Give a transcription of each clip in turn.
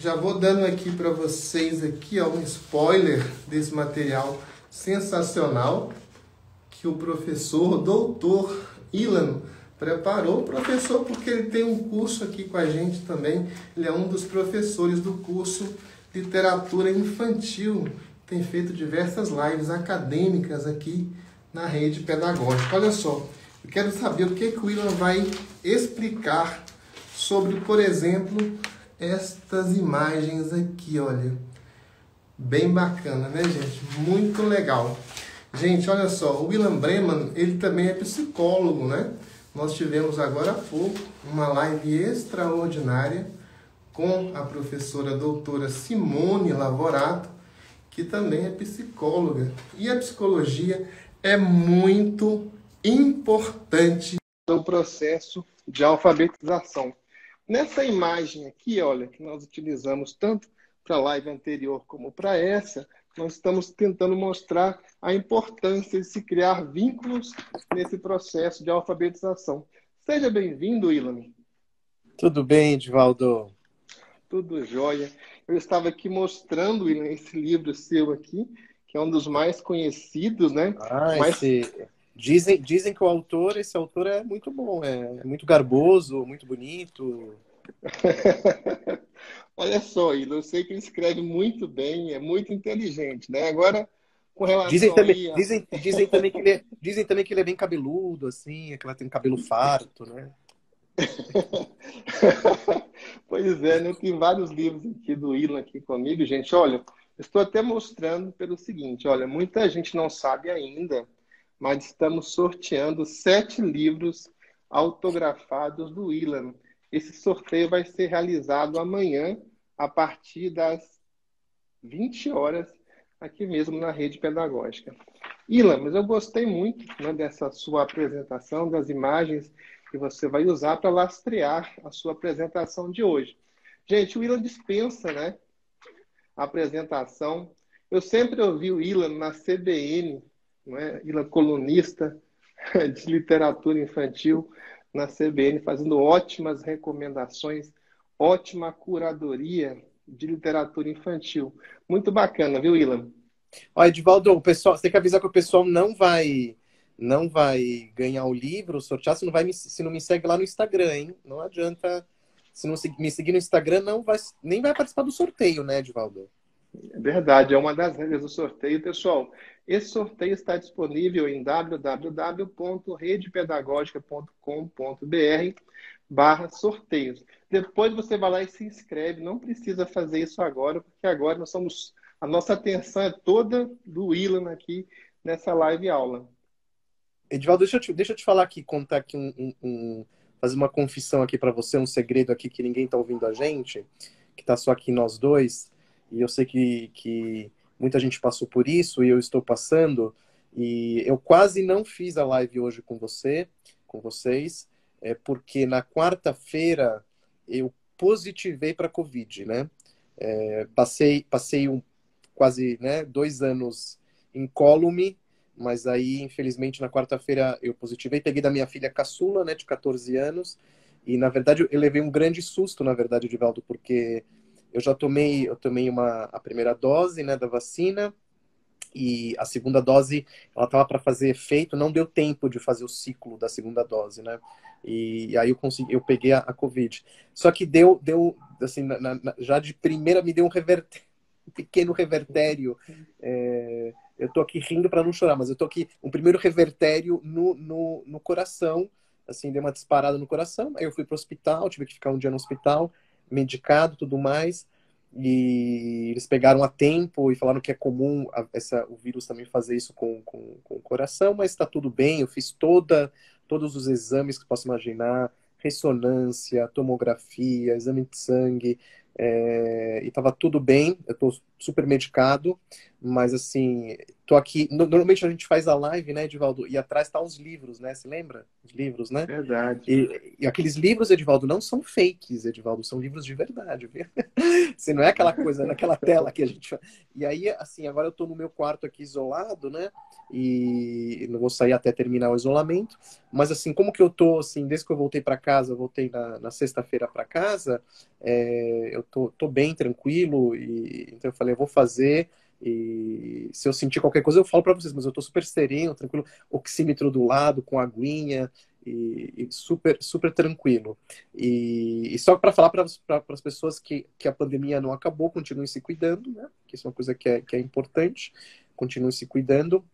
Já vou dando aqui para vocês aqui, ó, um spoiler desse material sensacional que o professor doutor Ilan preparou. O professor, porque ele tem um curso aqui com a gente também, ele é um dos professores do curso Literatura Infantil, tem feito diversas lives acadêmicas aqui na rede pedagógica. Olha só, eu quero saber o que o Ilan vai explicar sobre, por exemplo, estas imagens aqui, olha. Bem bacana, né, gente? Muito legal. Gente, olha só, o Ilan Breman, ele também é psicólogo, né? Nós tivemos agora há pouco uma live extraordinária com a professora doutora Simone Lavorato, que também é psicóloga. E a psicologia é muito importante no processo de alfabetização. Nessa imagem aqui, olha, que nós utilizamos tanto para a live anterior como para essa, nós estamos tentando mostrar a importância de se criar vínculos nesse processo de alfabetização. Seja bem-vindo, Ilan. Tudo bem, Edivaldo? Tudo jóia. Eu estava aqui mostrando, Ilan, esse livro seu aqui, que é um dos mais conhecidos, né? Dizem que esse autor é muito bom, é muito garboso, muito bonito. Olha só, Ilan, eu sei que ele escreve muito bem, é muito inteligente, né? Agora, com relação dizem também que ele é bem cabeludo, assim, que ela tem um cabelo farto, né? Pois é, né? Tem vários livros aqui do Ilan aqui comigo, gente. Olha, estou até mostrando pelo seguinte, olha, muita gente não sabe ainda, mas estamos sorteando 7 livros autografados do Ilan. Esse sorteio vai ser realizado amanhã, a partir das 20 horas, aqui mesmo na rede pedagógica. Ilan, mas eu gostei muito, né, dessa sua apresentação, das imagens que você vai usar para lastrear a sua apresentação de hoje. Gente, o Ilan dispensa, né, a apresentação. Eu sempre ouvi o Ilan na CBN, né, Ilan colunista de literatura infantil na CBN, fazendo ótimas recomendações, ótima curadoria de literatura infantil. Muito bacana, viu, Ilan? Ó, Edivaldo, o pessoal, você tem que avisar que o pessoal não vai ganhar o livro, sortear, se não me segue lá no Instagram, hein? Não adianta, se não me seguir no Instagram, nem vai participar do sorteio, né, Edivaldo? É verdade, é uma das regras do sorteio, pessoal. Esse sorteio está disponível em www.redepedagogica.com.br/sorteios. Depois você vai lá e se inscreve. Não precisa fazer isso agora, porque agora a nossa atenção é toda do Ilan aqui nessa live aula. Edivaldo, deixa eu te falar aqui, contar aqui fazer uma confissão aqui para você, um segredo aqui que ninguém está ouvindo a gente, que está só aqui nós dois. E eu sei que muita gente passou por isso, e eu estou passando, e eu quase não fiz a live hoje com vocês, porque na quarta-feira eu positivei para Covid, né? Passei quase, né, 2 anos incólume, mas aí, infelizmente, na quarta-feira eu positivei, peguei da minha filha caçula, né, de 14 anos, e, na verdade, eu levei um grande susto, na verdade, Edivaldo, porque eu tomei a primeira dose, né, da vacina, e a segunda dose, ela estava para fazer efeito, não deu tempo de fazer o ciclo da segunda dose, né, e aí eu peguei a Covid. Só que deu assim, já de primeira me deu um pequeno revertério, eu tô aqui rindo para não chorar, mas eu tô aqui, um primeiro revertério no coração, assim, deu uma disparada no coração, aí eu fui pro hospital, tive que ficar um dia no hospital, medicado, tudo mais, e eles pegaram a tempo e falaram que é comum o vírus também fazer isso com o coração, mas está tudo bem, eu fiz todos os exames que posso imaginar, ressonância, tomografia, exame de sangue, e estava tudo bem, eu estou super medicado, mas assim, tô aqui, normalmente a gente faz a live, né, Edivaldo, e atrás tá os livros, né, você lembra? Os livros, né? Verdade. E aqueles livros, Edivaldo, não são fakes, Edivaldo, são livros de verdade, viu? Você não é aquela coisa naquela tela que a gente... E aí, assim, agora eu tô no meu quarto aqui isolado, né, e não vou sair até terminar o isolamento. Mas assim, como que eu tô, assim, desde que eu voltei para casa, eu voltei na sexta-feira para casa, eu tô bem tranquilo, e então eu falei, eu vou fazer, e se eu sentir qualquer coisa eu falo para vocês, mas eu tô super sereno, tranquilo, oxímetro do lado, com aguinha, e super, super tranquilo. E só para falar para as pessoas que a pandemia não acabou, continuem se cuidando, né? Que isso é uma coisa que é importante, continuem se cuidando,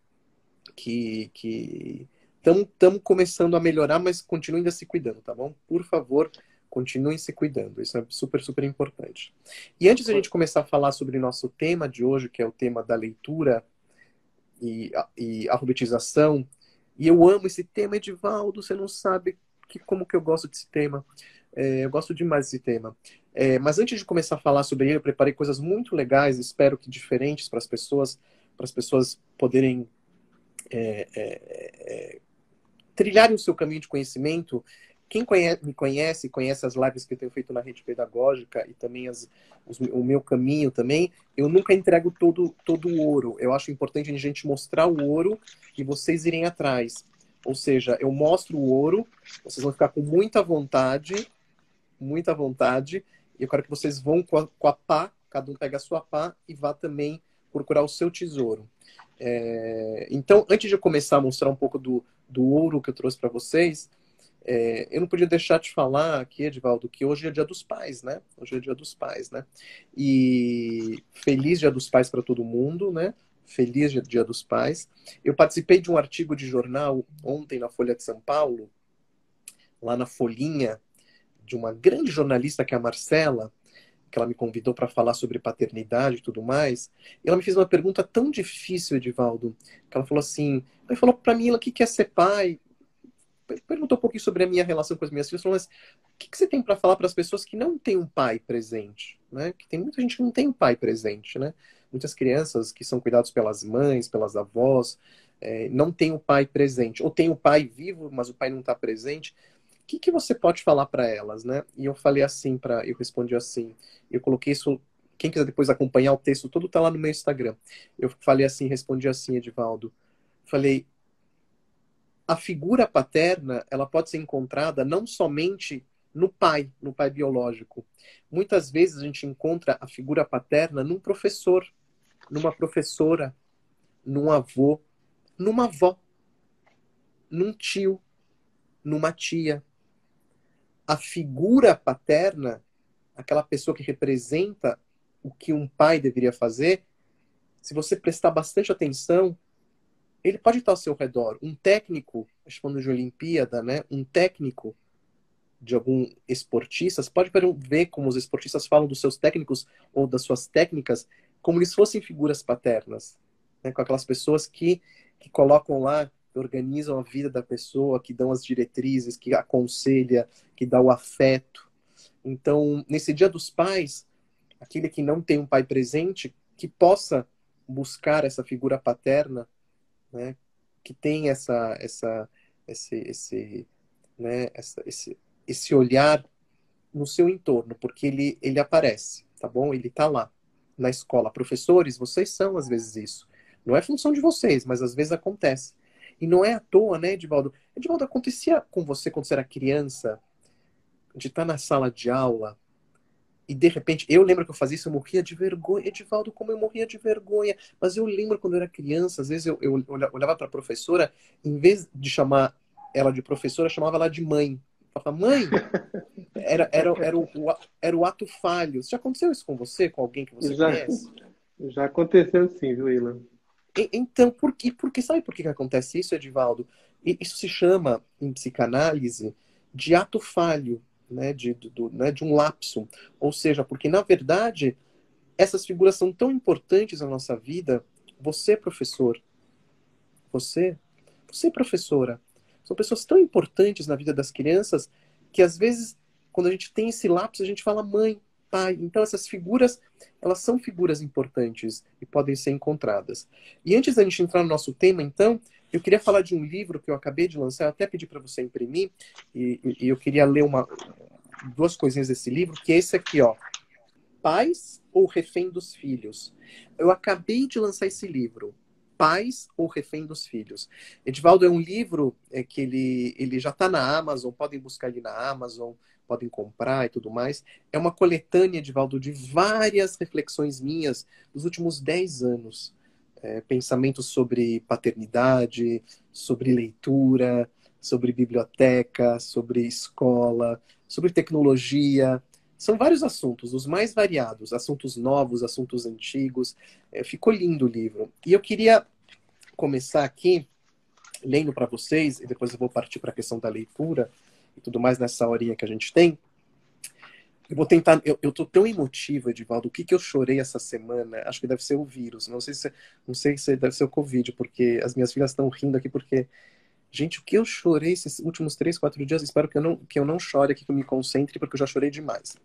que estamos começando a melhorar, mas continuem ainda se cuidando, tá bom? Por favor, continuem se cuidando, isso é super, super importante. E antes de a gente começar a falar sobre o nosso tema de hoje, que é o tema da leitura e alfabetização, e eu amo esse tema, Edivaldo, você não sabe como que eu gosto desse tema. Eu gosto demais desse tema. Mas antes de começar a falar sobre ele, eu preparei coisas muito legais, espero que diferentes para as pessoas poderem trilharem o seu caminho de conhecimento. Quem me conhece, conhece as lives que eu tenho feito na rede pedagógica e também o meu caminho também, eu nunca entrego todo o ouro. Eu acho importante a gente mostrar o ouro e vocês irem atrás. Ou seja, eu mostro o ouro, vocês vão ficar com muita vontade, e eu quero que vocês vão com a pá, cada um pega a sua pá e vá também procurar o seu tesouro. Então, antes de eu começar a mostrar um pouco do ouro que eu trouxe para vocês, eu não podia deixar de falar aqui, Edivaldo, que hoje é Dia dos Pais, né? Hoje é Dia dos Pais, né? E feliz Dia dos Pais para todo mundo, né? Feliz Dia dos Pais. Eu participei de um artigo de jornal ontem na Folha de São Paulo, lá na Folhinha, de uma grande jornalista que é a Marcela, que ela me convidou para falar sobre paternidade e tudo mais. E ela me fez uma pergunta tão difícil, Edivaldo, que ela falou assim, ela falou para mim, ela, o que quer ser pai? Perguntou um pouquinho sobre a minha relação com as minhas filhas, falou, mas o que você tem para falar para as pessoas que não têm um pai presente? Né? Que tem muita gente que não tem um pai presente, né? Muitas crianças que são cuidadas pelas mães, pelas avós, não têm o pai presente. Ou tem o pai vivo, mas o pai não está presente. O que você pode falar para elas, né? E eu falei assim, eu respondi assim, eu coloquei isso, quem quiser depois acompanhar o texto todo está lá no meu Instagram. Eu falei assim, respondi assim, Edivaldo, falei, a figura paterna, ela pode ser encontrada não somente no pai biológico. Muitas vezes a gente encontra a figura paterna num professor, numa professora, num avô, numa avó, num tio, numa tia. A figura paterna, aquela pessoa que representa o que um pai deveria fazer, se você prestar bastante atenção, ele pode estar ao seu redor. Um técnico, falando de Olimpíada, né? Um técnico de algum esportista, você pode ver como os esportistas falam dos seus técnicos ou das suas técnicas como eles fossem figuras paternas, né? Com aquelas pessoas que colocam lá, que organizam a vida da pessoa, que dão as diretrizes, que aconselha, que dá o afeto. Então, nesse Dia dos Pais, aquele que não tem um pai presente, que possa buscar essa figura paterna, né? Que tem né? esse olhar no seu entorno, porque ele aparece, tá bom? Ele tá lá na escola. Professores, vocês são às vezes isso. Não é função de vocês, mas às vezes acontece. E não é à toa, né, Edivaldo? Edivaldo, acontecia com você quando você era criança, de estar na sala de aula e de repente, eu lembro que eu fazia isso, eu morria de vergonha. Edivaldo, como eu morria de vergonha. Mas eu lembro quando eu era criança, às vezes eu olhava para a professora, em vez de chamar ela de professora, eu chamava ela de mãe. Eu falava, mãe, era o ato falho. Já aconteceu isso com você, com alguém que você Já, conhece? já aconteceu sim, viu, Ilan? Então, sabe por que acontece isso, Edivaldo? Isso se chama, em psicanálise, de ato falho, né? Né? De um lapso. Ou seja, porque, na verdade, essas figuras são tão importantes na nossa vida. Você, professor, você, você, professora, são pessoas tão importantes na vida das crianças que, às vezes, quando a gente tem esse lapso, a gente fala mãe, pai. Então, essas figuras, elas são figuras importantes e podem ser encontradas. E antes da gente entrar no nosso tema, então, eu queria falar de um livro que eu acabei de lançar, eu até pedi para você imprimir, e eu queria ler duas coisinhas desse livro, que é esse aqui, ó. Pais ou Refém dos Filhos? Eu acabei de lançar esse livro. Pais ou Refém dos Filhos. Edivaldo, é um livro que ele já está na Amazon, podem buscar ele na Amazon, podem comprar e tudo mais. É uma coletânea, Edivaldo, de várias reflexões minhas dos últimos 10 anos. Pensamentos sobre paternidade, sobre leitura, sobre biblioteca, sobre escola, sobre tecnologia. São vários assuntos, os mais variados, assuntos novos, assuntos antigos. Ficou lindo o livro. E eu queria começar aqui lendo para vocês, e depois eu vou partir para a questão da leitura e tudo mais nessa horinha que a gente tem. Eu vou tentar. Eu tô tão emotivo, Edivaldo. O que eu chorei essa semana? Acho que deve ser o vírus. Não sei se deve ser o Covid, porque as minhas filhas estão rindo aqui, porque. Gente, o que eu chorei esses últimos 3, 4 dias? Espero que eu não chore aqui, que eu me concentre, porque eu já chorei demais.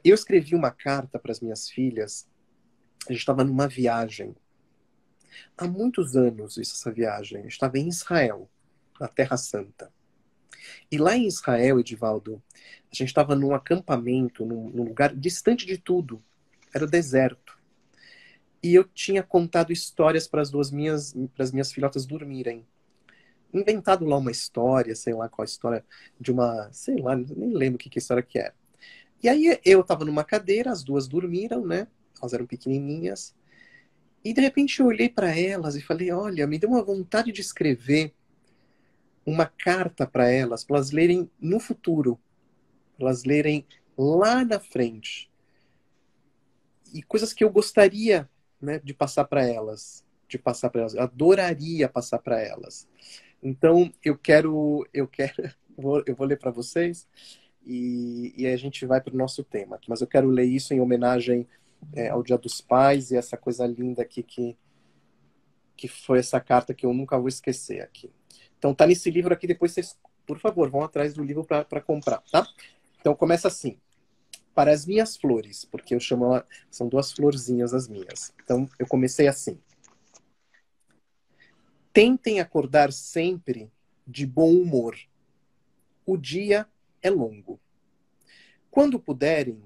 Eu escrevi uma carta para as minhas filhas. A gente estava numa viagem. Há muitos anos, essa viagem. A gente estava em Israel, na Terra Santa. E lá em Israel, Edivaldo, a gente estava num acampamento, num lugar distante de tudo. Era deserto. E eu tinha contado histórias para as minhas filhotas dormirem. Inventado lá uma história, sei lá qual a história de uma, sei lá, nem lembro que história que era. E aí eu estava numa cadeira, as duas dormiram, né? Elas eram pequenininhas. E de repente eu olhei para elas e falei, olha, me deu uma vontade de escrever uma carta para elas lerem no futuro, para elas lerem lá na frente. E coisas que eu gostaria, né, de passar para elas, eu adoraria passar para elas. Então, eu vou ler para vocês e a gente vai para o nosso tema. Mas eu quero ler isso em homenagem ao Dia dos Pais e essa coisa linda aqui que foi essa carta que eu nunca vou esquecer aqui. Então, tá nesse livro aqui, depois vocês, por favor, vão atrás do livro para comprar, tá? Então, começa assim. Para as minhas flores, porque eu chamo ela, são 2 florzinhas as minhas. Então, eu comecei assim. Tentem acordar sempre de bom humor. O dia é longo. Quando puderem,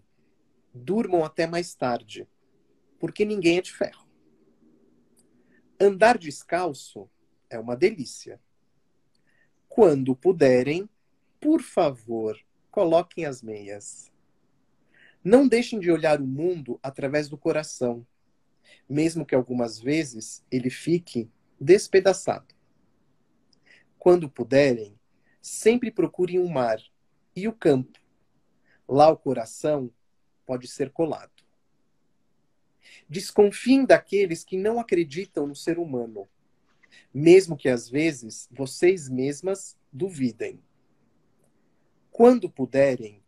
durmam até mais tarde, porque ninguém é de ferro. Andar descalço é uma delícia. Quando puderem, por favor, coloquem as meias. Não deixem de olhar o mundo através do coração, mesmo que algumas vezes ele fique despedaçado. Quando puderem, sempre procurem o mar e o campo. Lá o coração pode ser colado. Desconfiem daqueles que não acreditam no ser humano, mesmo que às vezes vocês mesmas duvidem. Quando puderem,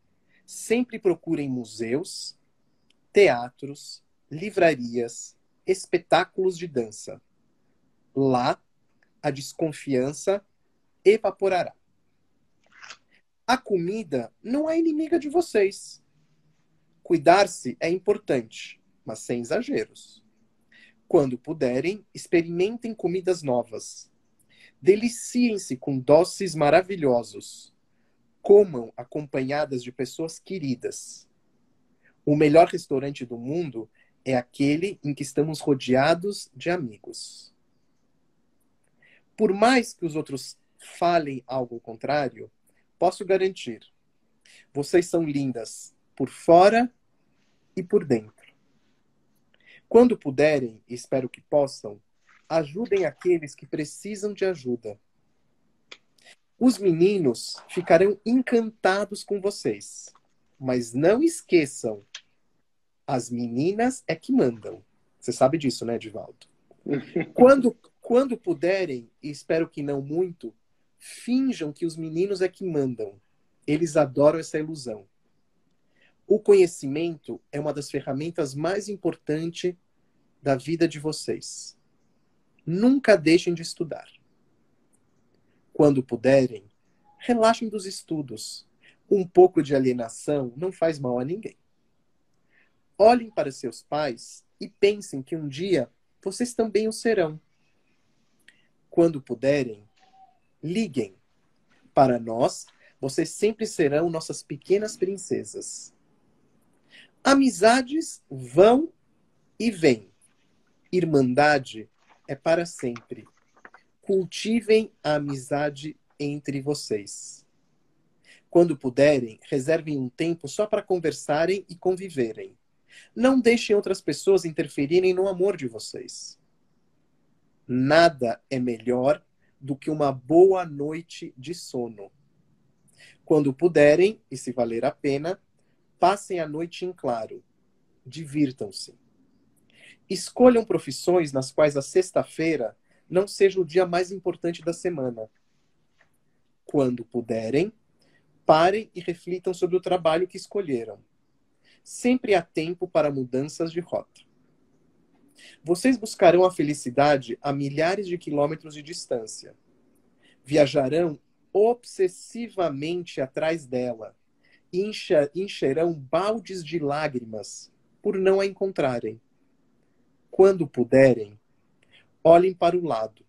sempre procurem museus, teatros, livrarias, espetáculos de dança. Lá, a desconfiança evaporará. A comida não é inimiga de vocês. Cuidar-se é importante, mas sem exageros. Quando puderem, experimentem comidas novas. Deliciem-se com doces maravilhosos. Comam acompanhadas de pessoas queridas. O melhor restaurante do mundo é aquele em que estamos rodeados de amigos. Por mais que os outros falem algo contrário, posso garantir, vocês são lindas por fora e por dentro. Quando puderem, e espero que possam, ajudem aqueles que precisam de ajuda. Os meninos ficarão encantados com vocês, mas não esqueçam, as meninas é que mandam. Você sabe disso, né, Edivaldo? Quando puderem, e espero que não muito, finjam que os meninos é que mandam. Eles adoram essa ilusão. O conhecimento é uma das ferramentas mais importantes da vida de vocês. Nunca deixem de estudar. Quando puderem, relaxem dos estudos. Um pouco de alienação não faz mal a ninguém. Olhem para seus pais e pensem que um dia vocês também o serão. Quando puderem, liguem. Para nós, vocês sempre serão nossas pequenas princesas. Amizades vão e vêm. Irmandade é para sempre. Cultivem a amizade entre vocês. Quando puderem, reservem um tempo só para conversarem e conviverem. Não deixem outras pessoas interferirem no amor de vocês. Nada é melhor do que uma boa noite de sono. Quando puderem, e se valer a pena, passem a noite em claro. Divirtam-se. Escolham profissões nas quais a sexta-feira não seja o dia mais importante da semana. Quando puderem, parem e reflitam sobre o trabalho que escolheram. Sempre há tempo para mudanças de rota. Vocês buscarão a felicidade a milhares de quilômetros de distância. Viajarão obsessivamente atrás dela e encherão baldes de lágrimas por não a encontrarem. Quando puderem, olhem para o lado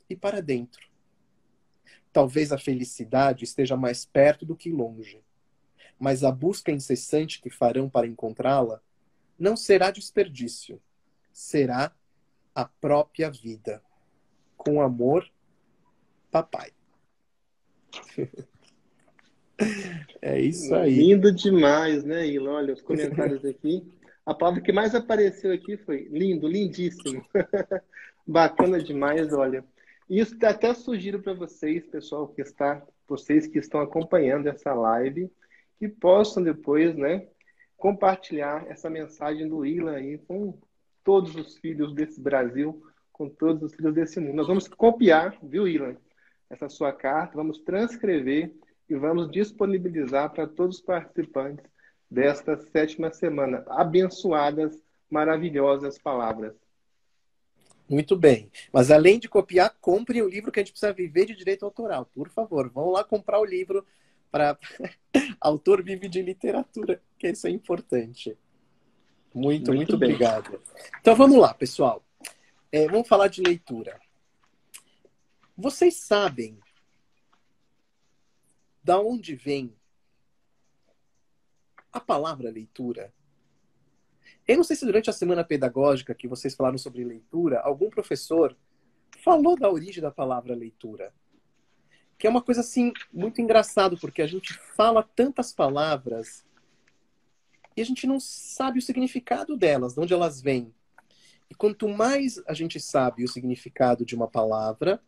e para dentro. Talvez a felicidade esteja mais perto do que longe, mas a busca incessante que farão para encontrá-la não será desperdício, será a própria vida. Com amor, papai. É isso aí. Lindo demais, né, Ilan? Olha, os comentários aqui. A palavra que mais apareceu aqui foi lindo, lindíssimo. Bacana demais, olha. Isso até sugiro para vocês, pessoal, vocês que estão acompanhando essa live, que possam depois, né, compartilhar essa mensagem do Ilan aí com todos os filhos desse Brasil, com todos os filhos desse mundo. Nós vamos copiar, viu, Ilan, essa sua carta, vamos transcrever e vamos disponibilizar para todos os participantes desta 7ª semana. Abençoadas, maravilhosas palavras. Muito bem. Mas além de copiar, compre o livro que a gente precisa viver de direito autoral. Por favor, vão lá comprar o livro para Autor Vive de Literatura, que isso é importante. Muito bem. obrigado. Então vamos lá, pessoal. Vamos falar de leitura. Vocês sabem da onde vem a palavra leitura? Eu não sei se durante a semana pedagógica que vocês falaram sobre leitura, algum professor falou da origem da palavra leitura. Que é uma coisa, assim, muito engraçado, porque a gente fala tantas palavras e a gente não sabe o significado delas, de onde elas vêm. E quanto mais a gente sabe o significado de uma palavra,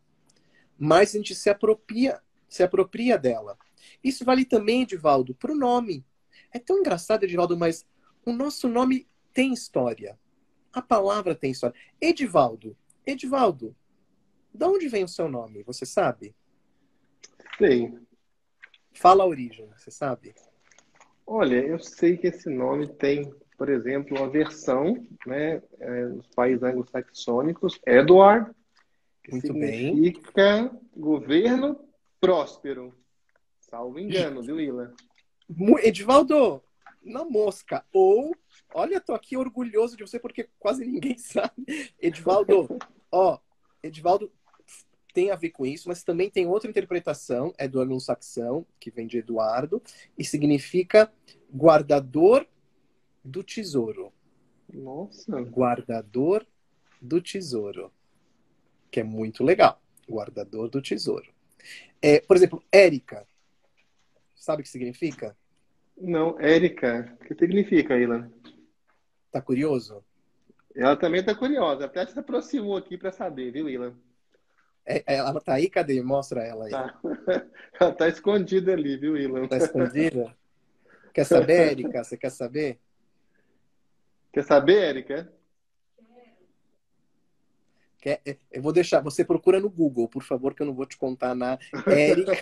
mais a gente se apropria dela. Isso vale também, Edivaldo, para o nome. É tão engraçado, Edivaldo, mas o nosso nome tem história. A palavra tem história. Edivaldo, de onde vem o seu nome? Você sabe? Sei. Fala a origem, você sabe? Olha, eu sei que esse nome tem, por exemplo, uma versão, né, nos países anglo-saxônicos, Edward, que Muito bem. significa governo próspero. Salvo engano, viu, Ilan? Edivaldo, na mosca. Ou, olha, tô aqui orgulhoso de você porque quase ninguém sabe. Edivaldo tem a ver com isso, mas também tem outra interpretação, é do anglo-saxão, que vem de Eduardo, e significa guardador do tesouro. Nossa. Guardador do tesouro. Que é muito legal. Guardador do tesouro. Por exemplo, Érica. Sabe o que significa? Não, Érica. O que significa, Ilan? Tá curioso? Ela também está curiosa. Até se aproximou aqui para saber, viu, Ilan? Ela tá aí? Cadê? Mostra ela aí. Tá. Ela tá escondida ali, viu, Ilan? Tá escondida? Quer saber, Érica? Você quer saber? Quer saber, Érica? Eu vou deixar. Você procura no Google, por favor, que eu não vou te contar na Érica.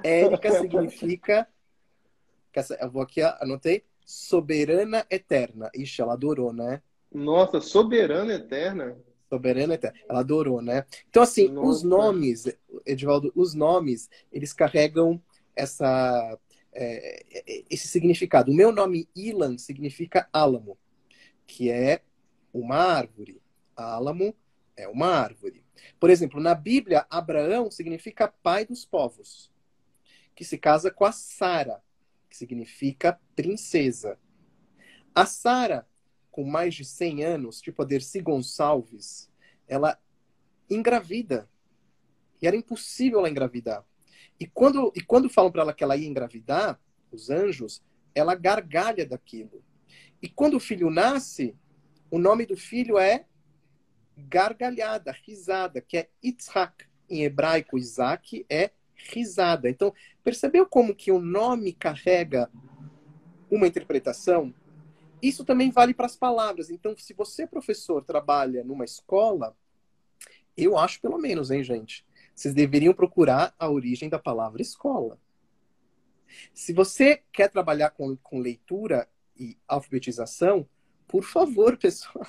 Érica significa. Eu vou aqui, anotei. Soberana eterna. Ixi, ela adorou, né? Nossa, soberana eterna. Soberana eterna. Ela adorou, né? Então, assim, Nossa. os nomes, Edivaldo, eles carregam esse significado. O meu nome, Ilan, significa álamo, que é uma árvore. Álamo é uma árvore. Por exemplo, na Bíblia, Abraão significa pai dos povos, que se casa com a Sara, que significa princesa. A Sara com mais de 100 anos, tipo a Dercy Gonçalves, ela engravida. E era impossível ela engravidar. E quando falam para ela que ela ia engravidar, os anjos, ela gargalha daquilo. E quando o filho nasce, o nome do filho é gargalhada, risada, que é Yitzhak. Em hebraico, Isaac é risada. Então, percebeu como que o nome carrega uma interpretação? Isso também vale para as palavras. Então, se você, professor, trabalha numa escola, eu acho pelo menos, hein, gente? Vocês deveriam procurar a origem da palavra escola. Se você quer trabalhar com leitura e alfabetização, por favor, pessoal.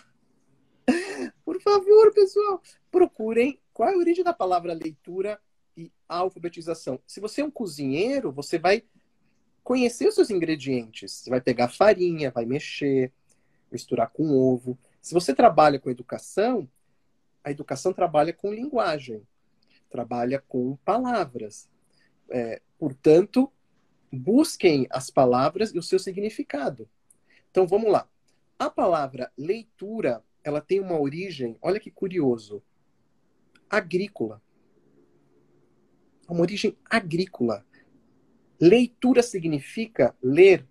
Por favor, pessoal, procurem qual é a origem da palavra leitura e alfabetização. Se você é um cozinheiro, você vai conhecer os seus ingredientes. Você vai pegar farinha, vai mexer, misturar com ovo. Se você trabalha com educação, a educação trabalha com linguagem, trabalha com palavras. Portanto, busquem as palavras e o seu significado. Então, vamos lá. A palavra leitura, ela tem uma origem, olha que curioso, agrícola. Uma origem agrícola. Leitura significa, ler,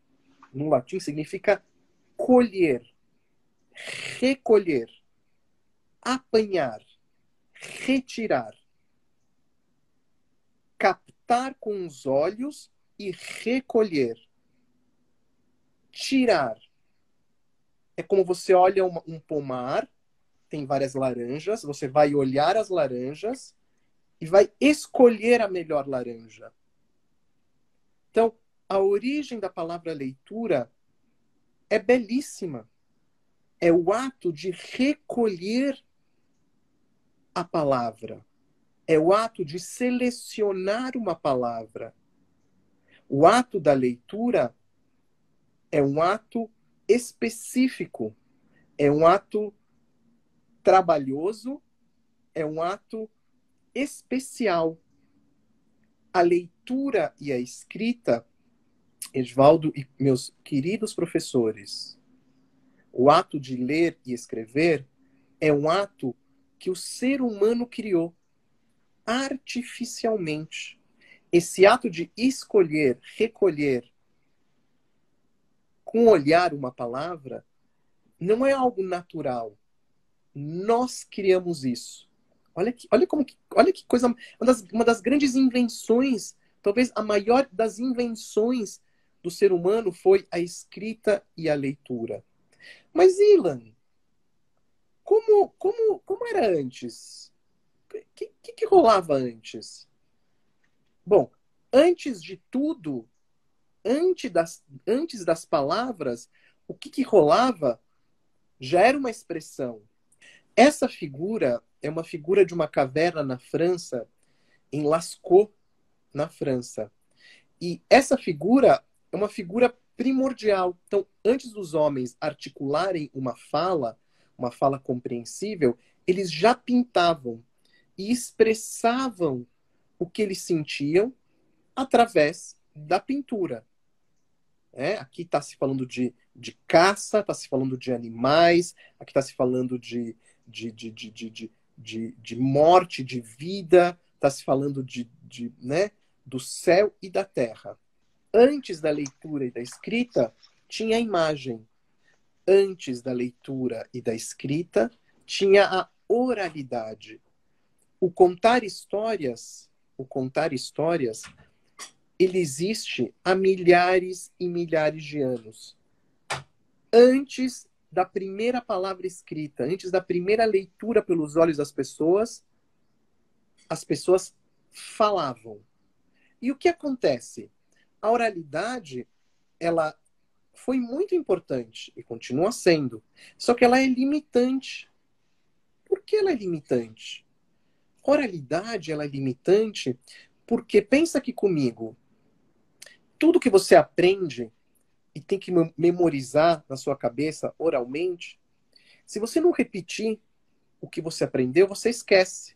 no latim, significa colher, recolher, apanhar, retirar, captar com os olhos e recolher, tirar. É como você olha um pomar, tem várias laranjas, você vai olhar as laranjas e vai escolher a melhor laranja. Então, a origem da palavra leitura é belíssima. É o ato de recolher a palavra. É o ato de selecionar uma palavra. O ato da leitura é um ato específico. É um ato trabalhoso. É um ato especial. A leitura e a escrita, Edvaldo e meus queridos professores, o ato de ler e escrever é um ato que o ser humano criou artificialmente. Esse ato de escolher, recolher, com olhar uma palavra, não é algo natural. Nós criamos isso. Olha que coisa, uma das grandes invenções, talvez a maior das invenções do ser humano foi a escrita e a leitura. Mas, Ilan, como era antes? O que rolava antes? Bom, antes de tudo, antes das palavras, o que rolava já era uma expressão. Essa figura é uma figura de uma caverna na França, em Lascaux, na França. E essa figura é uma figura primordial. Então, antes dos homens articularem uma fala compreensível, eles já pintavam e expressavam o que eles sentiam através da pintura. Aqui está se falando de caça, está se falando de animais, aqui está se falando de morte, de vida, está se falando do céu e da terra. Antes da leitura e da escrita, tinha a imagem. Antes da leitura e da escrita, tinha a oralidade. O contar histórias, ele existe há milhares e milhares de anos. Antes da primeira palavra escrita, antes da primeira leitura pelos olhos das pessoas, as pessoas falavam. E o que acontece? A oralidade, ela foi muito importante e continua sendo. Só que ela é limitante. Por que ela é limitante? Oralidade, ela é limitante porque, pensa aqui comigo, tudo que você aprende e tem que memorizar na sua cabeça oralmente, se você não repetir o que você aprendeu, você esquece.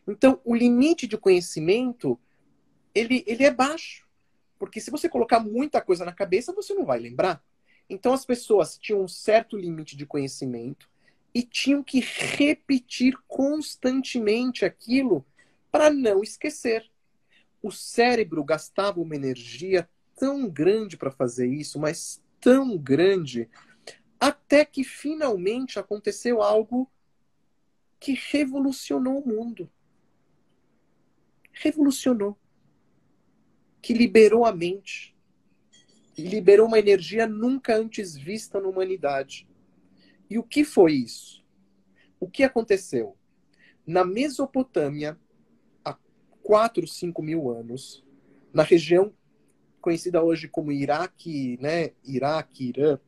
Então, o limite de conhecimento, ele é baixo. Porque se você colocar muita coisa na cabeça, você não vai lembrar. Então as pessoas tinham um certo limite de conhecimento e tinham que repetir constantemente aquilo para não esquecer. O cérebro gastava uma energia tão grande para fazer isso, mas tão grande, até que finalmente aconteceu algo que revolucionou o mundo. Revolucionou. Que liberou a mente. Liberou uma energia nunca antes vista na humanidade. E o que foi isso? O que aconteceu? Na Mesopotâmia, há 4, 5 mil anos, na região conhecida hoje como Iraque, né? Iraque, Irã,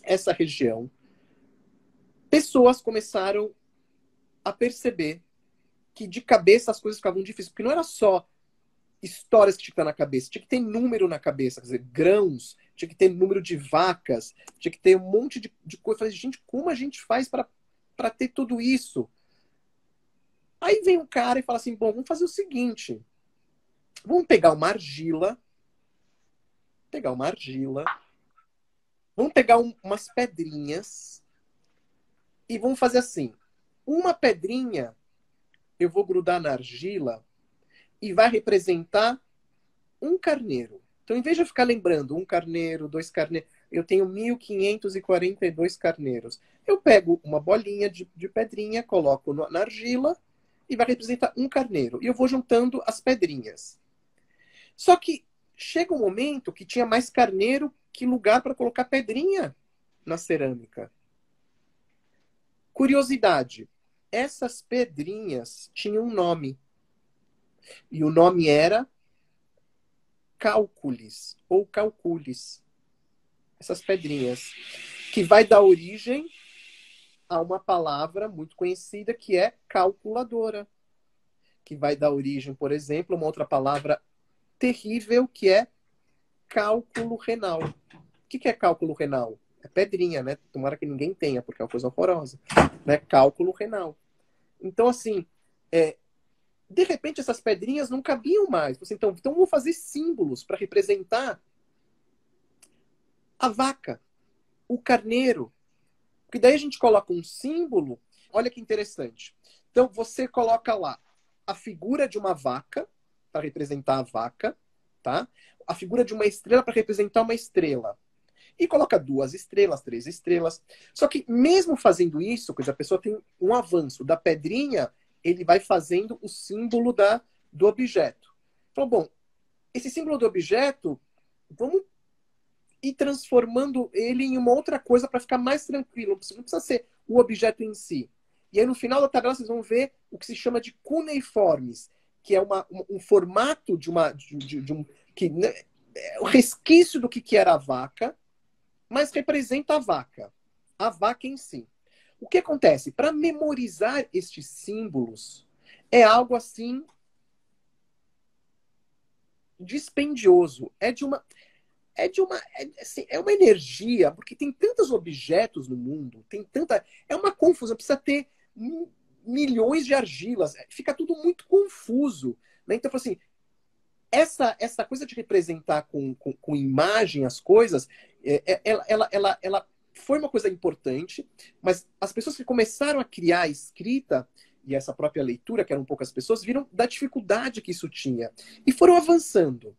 essa região, pessoas começaram a perceber que de cabeça as coisas ficavam difíceis, porque não era só histórias que tinha que estar na cabeça, tinha que ter número na cabeça, quer dizer, grãos, tinha que ter número de vacas, tinha que ter um monte de coisa. Eu falei, gente, como a gente faz para ter tudo isso? Aí vem um cara e fala assim, bom, vamos fazer o seguinte, vamos pegar uma argila, vamos pegar umas pedrinhas e vamos fazer assim, uma pedrinha eu vou grudar na argila e vai representar um carneiro. Então, em vez de eu ficar lembrando um carneiro, dois carneiros, eu tenho 1.542 carneiros. Eu pego uma bolinha de pedrinha, coloco na argila e vai representar um carneiro. E eu vou juntando as pedrinhas. Só que chega um momento que tinha mais carneiro que lugar para colocar pedrinha na cerâmica. Curiosidade, essas pedrinhas tinham um nome. E o nome era cálculis ou calculis. Essas pedrinhas. Que vai dar origem a uma palavra muito conhecida que é calculadora. Que vai dar origem, por exemplo, a uma outra palavra terrível que é cálculo renal. O que é cálculo renal? É pedrinha, né? Tomara que ninguém tenha, porque é uma coisa horrorosa. Né? Cálculo renal. Então, assim, de repente essas pedrinhas não cabiam mais. Então vou fazer símbolos para representar a vaca, o carneiro. Porque daí a gente coloca um símbolo. Olha que interessante. Então você coloca lá a figura de uma vaca para representar a vaca, tá? A figura de uma estrela para representar uma estrela. E coloca 2 estrelas, 3 estrelas. Só que mesmo fazendo isso, a pessoa tem um avanço. Da pedrinha, ele vai fazendo o símbolo do objeto. Então, bom, esse símbolo do objeto, vamos ir transformando ele em uma outra coisa para ficar mais tranquilo. Não precisa ser o objeto em si. E aí, no final da tabela, vocês vão ver o que se chama de cuneiformes, que é um formato de um... que, né, é o resquício do que era a vaca, mas representa a vaca em si. O que acontece? Para memorizar estes símbolos, é algo assim dispendioso. É uma energia, porque tem tantos objetos no mundo, é uma confusão, precisa ter milhões de argilas, fica tudo muito confuso. Né? Então, assim, essa coisa de representar com imagem as coisas, ela foi uma coisa importante, mas as pessoas que começaram a criar a escrita e essa própria leitura, que eram poucas pessoas, viram da dificuldade que isso tinha. E foram avançando.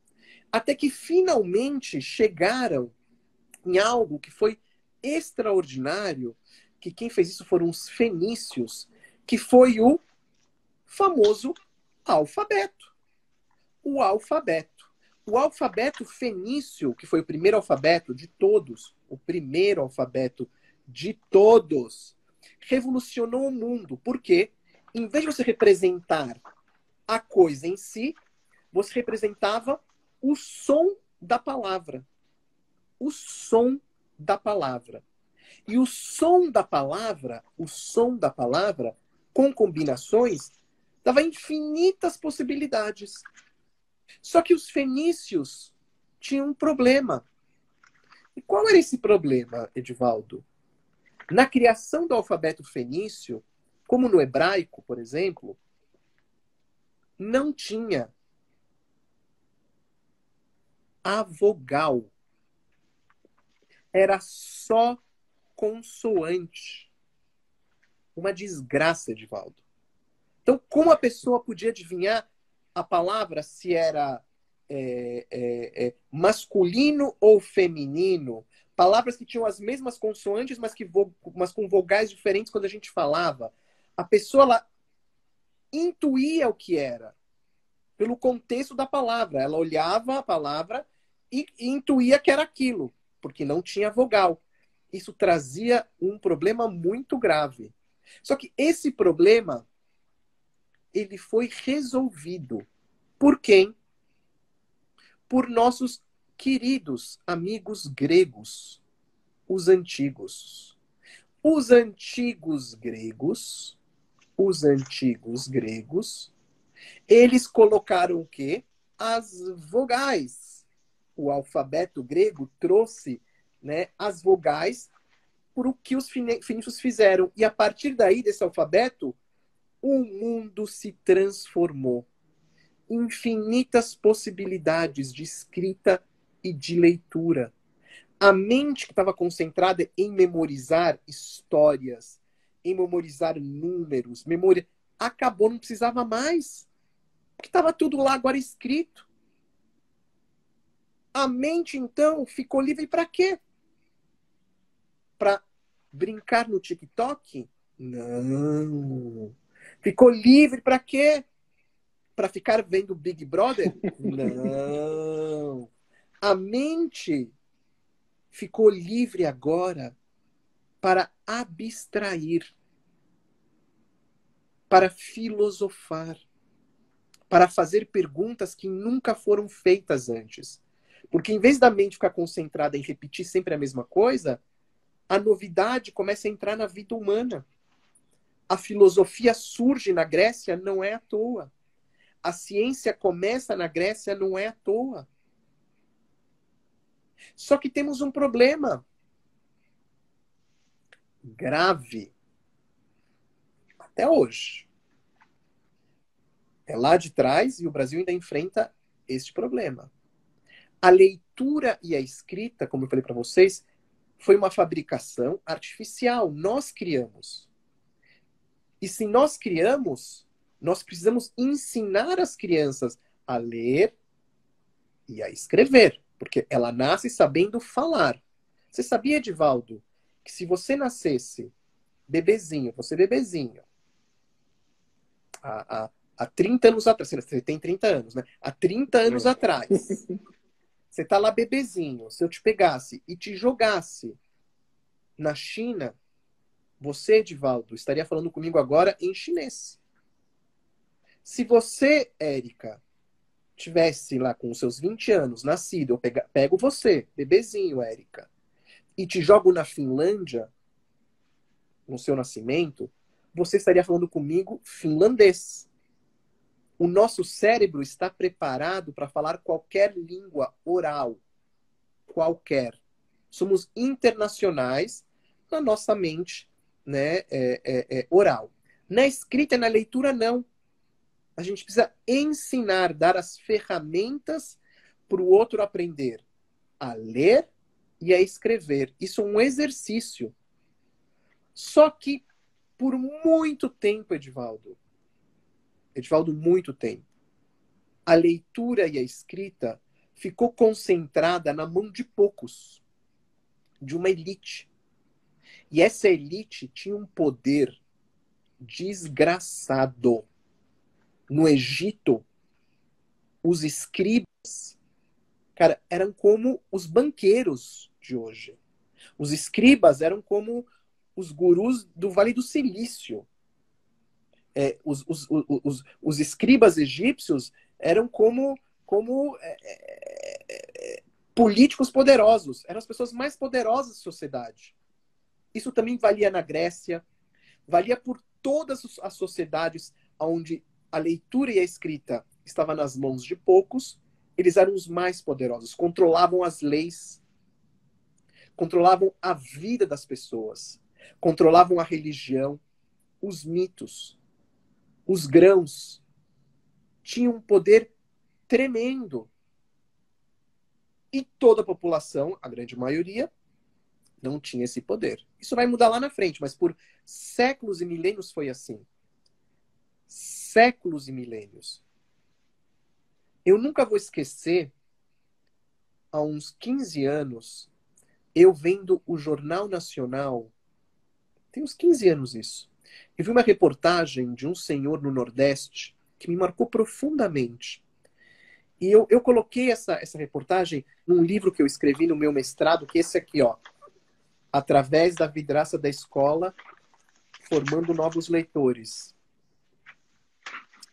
Até que finalmente chegaram em algo que foi extraordinário, que quem fez isso foram os fenícios, que foi o famoso alfabeto. O alfabeto. O alfabeto fenício, que foi o primeiro alfabeto de todos, revolucionou o mundo. Porque, em vez de você representar a coisa em si, você representava o som da palavra. O som da palavra. E o som da palavra, com combinações, dava infinitas possibilidades. Só que os fenícios tinham um problema. E qual era esse problema, Edivaldo? Na criação do alfabeto fenício, como no hebraico, por exemplo, não tinha a vogal. Era só consoante. Uma desgraça, Edivaldo. Então, como a pessoa podia adivinhar a palavra se era masculino ou feminino? Palavras que tinham as mesmas consoantes, mas com vogais diferentes quando a gente falava. A pessoa ela intuía o que era, pelo contexto da palavra. Ela olhava a palavra e intuía que era aquilo, porque não tinha vogal. Isso trazia um problema muito grave. Só que esse problema ele foi resolvido. Por quem? Por nossos queridos amigos gregos, os antigos. Os antigos gregos, eles colocaram o quê? As vogais. O alfabeto grego trouxe, né, as vogais por o que os fenícios fizeram. E a partir daí, desse alfabeto, o mundo se transformou. Infinitas possibilidades de escrita e de leitura. A mente que estava concentrada em memorizar histórias, em memorizar números, acabou, não precisava mais. Porque estava tudo lá agora escrito. A mente, então, ficou livre para quê? Para brincar no TikTok? Não. Ficou livre para quê? Para ficar vendo Big Brother? Não. A mente ficou livre agora para abstrair, para filosofar, para fazer perguntas que nunca foram feitas antes. Porque em vez da mente ficar concentrada em repetir sempre a mesma coisa, a novidade começa a entrar na vida humana. A filosofia surge na Grécia, não é à toa. A ciência começa na Grécia, não é à toa. Só que temos um problema grave até hoje. É lá de trás e o Brasil ainda enfrenta este problema. A leitura e a escrita, como eu falei para vocês, foi uma fabricação artificial. Nós criamos. E se nós criamos, nós precisamos ensinar as crianças a ler e a escrever, porque ela nasce sabendo falar. Você sabia, Edivaldo, que se você nascesse bebezinho, há 30 anos atrás, você tem 30 anos, né? Há 30 anos atrás, você tá lá bebezinho, se eu te pegasse e te jogasse na China, você, Edivaldo, estaria falando comigo agora em chinês. Se você, Érica, tivesse lá com os seus 20 anos, nascido, eu pego você, bebezinho, Érica, e te jogo na Finlândia, no seu nascimento, você estaria falando comigo finlandês. O nosso cérebro está preparado para falar qualquer língua oral. Qualquer. Somos internacionais na nossa mente, né, oral. Na escrita e na leitura, não. A gente precisa ensinar, dar as ferramentas para o outro aprender a ler e a escrever. Isso é um exercício. Só que por muito tempo, Edivaldo, muito tempo, a leitura e a escrita ficou concentrada na mão de poucos, de uma elite. E essa elite tinha um poder desgraçado. No Egito, os escribas, cara, eram como os banqueiros de hoje. Os escribas eram como os gurus do Vale do Silício. Os escribas egípcios eram como políticos poderosos. Eram as pessoas mais poderosas da sociedade. Isso também valia na Grécia, valia por todas as sociedades onde a leitura e a escrita estavam nas mãos de poucos. Eles eram os mais poderosos, controlavam as leis, controlavam a vida das pessoas, controlavam a religião, os mitos, os grãos. Tinham um poder tremendo. E toda a população, a grande maioria, Não tinha esse poder. Isso vai mudar lá na frente, mas por séculos e milênios foi assim. Séculos e milênios. Eu nunca vou esquecer, há uns 15 anos, eu vendo o Jornal Nacional, tem uns 15 anos isso, eu vi uma reportagem de um senhor no Nordeste que me marcou profundamente. E eu coloquei essa reportagem num livro que eu escrevi no meu mestrado, que é esse aqui, ó. Através da vidraça da escola, formando novos leitores.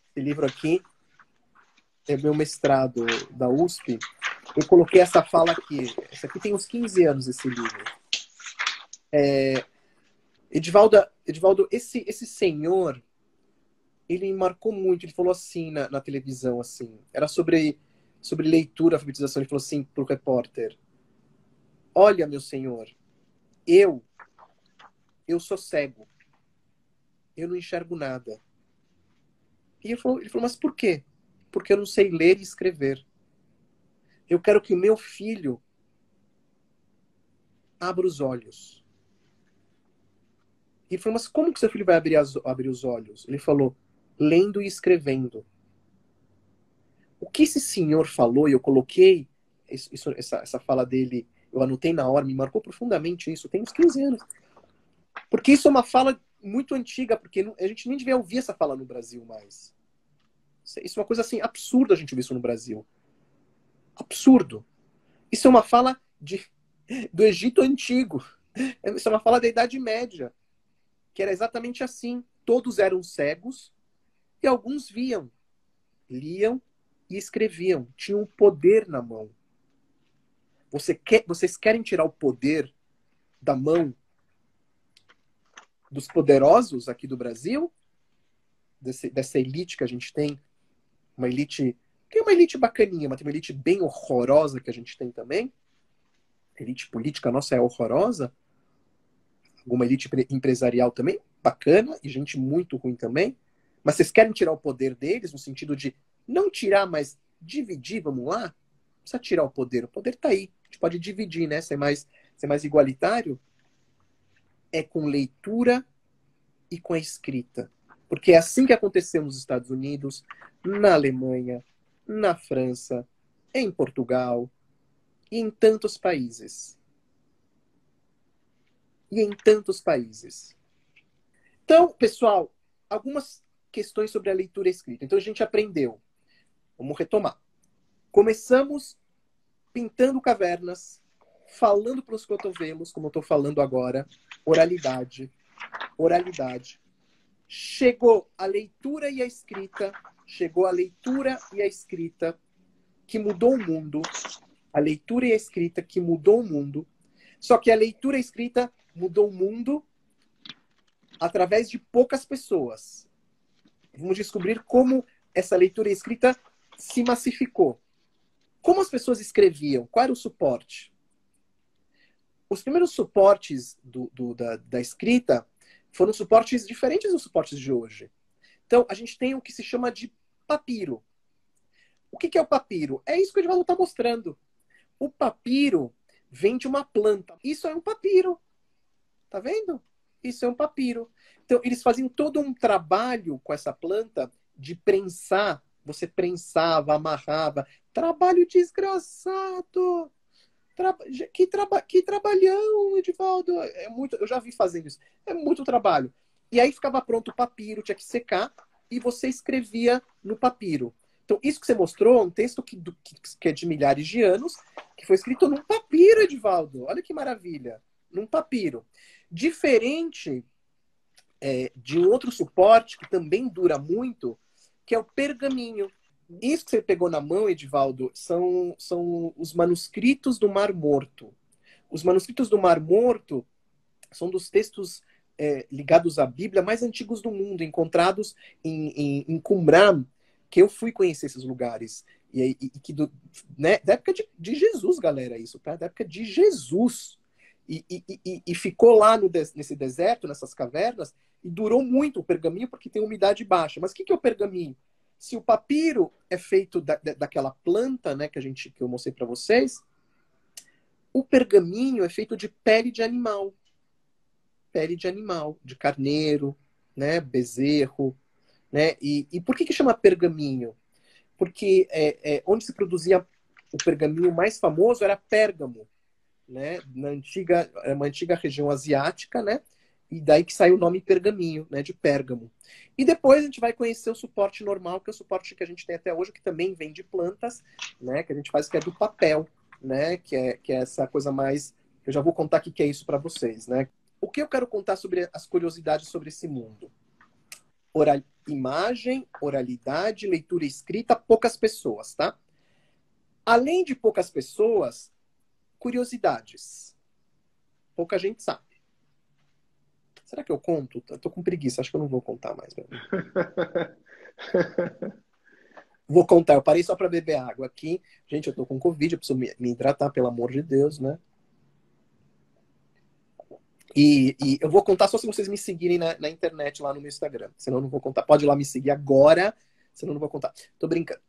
Esse livro aqui é meu mestrado da USP. Eu coloquei essa fala aqui. Esse aqui tem uns 15 anos, esse livro. Edivaldo, esse senhor, ele me marcou muito. Ele falou assim na televisão, assim. Era sobre leitura, alfabetização. Ele falou assim pro repórter: olha, meu senhor, eu sou cego. Eu não enxergo nada. E ele falou, mas por quê? Porque eu não sei ler e escrever. Eu quero que o meu filho abra os olhos. E ele falou, mas como que seu filho vai abrir os olhos? Ele falou, lendo e escrevendo. O que esse senhor falou, e eu coloquei essa fala dele, eu anotei na hora, me marcou profundamente isso, tem uns 15 anos. Porque isso é uma fala muito antiga, porque a gente nem devia ouvir essa fala no Brasil mais. Isso é uma coisa assim, absurda a gente ouvir isso no Brasil. Absurdo. Isso é uma fala do Egito Antigo. Isso é uma fala da Idade Média. Que era exatamente assim. Todos eram cegos e alguns viam, liam e escreviam. Tinham o poder na mão. Vocês querem tirar o poder da mão dos poderosos aqui do Brasil? Dessa elite que a gente tem? Uma elite que é uma elite bacaninha, mas tem uma elite bem horrorosa que a gente tem também. A elite política nossa é horrorosa. Alguma elite empresarial também, bacana, e gente muito ruim também. Mas vocês querem tirar o poder deles, no sentido de não tirar, mas dividir, vamos lá? Não precisa tirar o poder tá aí. A gente pode dividir, né? Ser mais igualitário. É com leitura e com a escrita. Porque é assim que aconteceu nos Estados Unidos, na Alemanha, na França, em Portugal e em tantos países. Então, pessoal, algumas questões sobre a leitura escrita. Então, a gente aprendeu. Vamos retomar. Começamos pintando cavernas, falando para os cotovelos, como eu estou falando agora, oralidade. Chegou a leitura e a escrita, que mudou o mundo. A leitura e a escrita que mudou o mundo. Só que a leitura e a escrita mudou o mundo através de poucas pessoas. Vamos descobrir como essa leitura e escrita se massificou. Como as pessoas escreviam? Qual era o suporte? Os primeiros suportes da escrita foram suportes diferentes dos suportes de hoje. Então, a gente tem o que se chama de papiro. O que é o papiro? É isso que o Edivaldo está mostrando. O papiro vem de uma planta. Isso é um papiro. Tá vendo? Isso é um papiro. Então, eles faziam todo um trabalho com essa planta de prensar. Você prensava, amarrava. Trabalho desgraçado. Que trabalhão, Edivaldo. Eu já vi fazendo isso. É muito trabalho. E aí ficava pronto o papiro, tinha que secar, e você escrevia no papiro. Então, isso que você mostrou é um texto que é de milhares de anos, que foi escrito num papiro, Edivaldo. Olha que maravilha. Num papiro. Diferente de um outro suporte que também dura muito, que é o pergaminho. Isso que você pegou na mão, Edivaldo, são os manuscritos do Mar Morto. Os manuscritos do Mar Morto são dos textos ligados à Bíblia mais antigos do mundo, encontrados em Qumran, que eu fui conhecer esses lugares. Da época de Jesus, galera, isso, tá? Da época de Jesus. E ficou lá nesse deserto, nessas cavernas, e durou muito o pergaminho porque tem umidade baixa. Mas o que é o pergaminho? Se o papiro é feito daquela planta, né, que eu mostrei para vocês, O pergaminho é feito de pele de animal. Pele de animal, de carneiro, né? Bezerro, né? E por que chama pergaminho? Porque onde se produzia o pergaminho mais famoso era Pérgamo, né? Uma antiga região asiática, né? E daí que saiu o nome pergaminho, né? De Pérgamo. E depois a gente vai conhecer o suporte normal, que é o suporte que a gente tem até hoje, que também vem de plantas, né? Que a gente faz, que é do papel, né? Que é essa coisa mais... Eu já vou contar o que é isso para vocês, né? O que eu quero contar sobre as curiosidades sobre esse mundo? Imagem, oralidade, leitura escrita, poucas pessoas, tá? Além de poucas pessoas, curiosidades. Pouca gente sabe. Será que eu conto? Eu tô com preguiça, acho que eu não vou contar mais. Vou contar, eu parei só para beber água aqui. Gente, eu tô com Covid, eu preciso me hidratar, pelo amor de Deus, né? E eu vou contar só se vocês me seguirem na internet, lá no meu Instagram. Senão eu não vou contar. Pode ir lá me seguir agora, senão eu não vou contar. Tô brincando.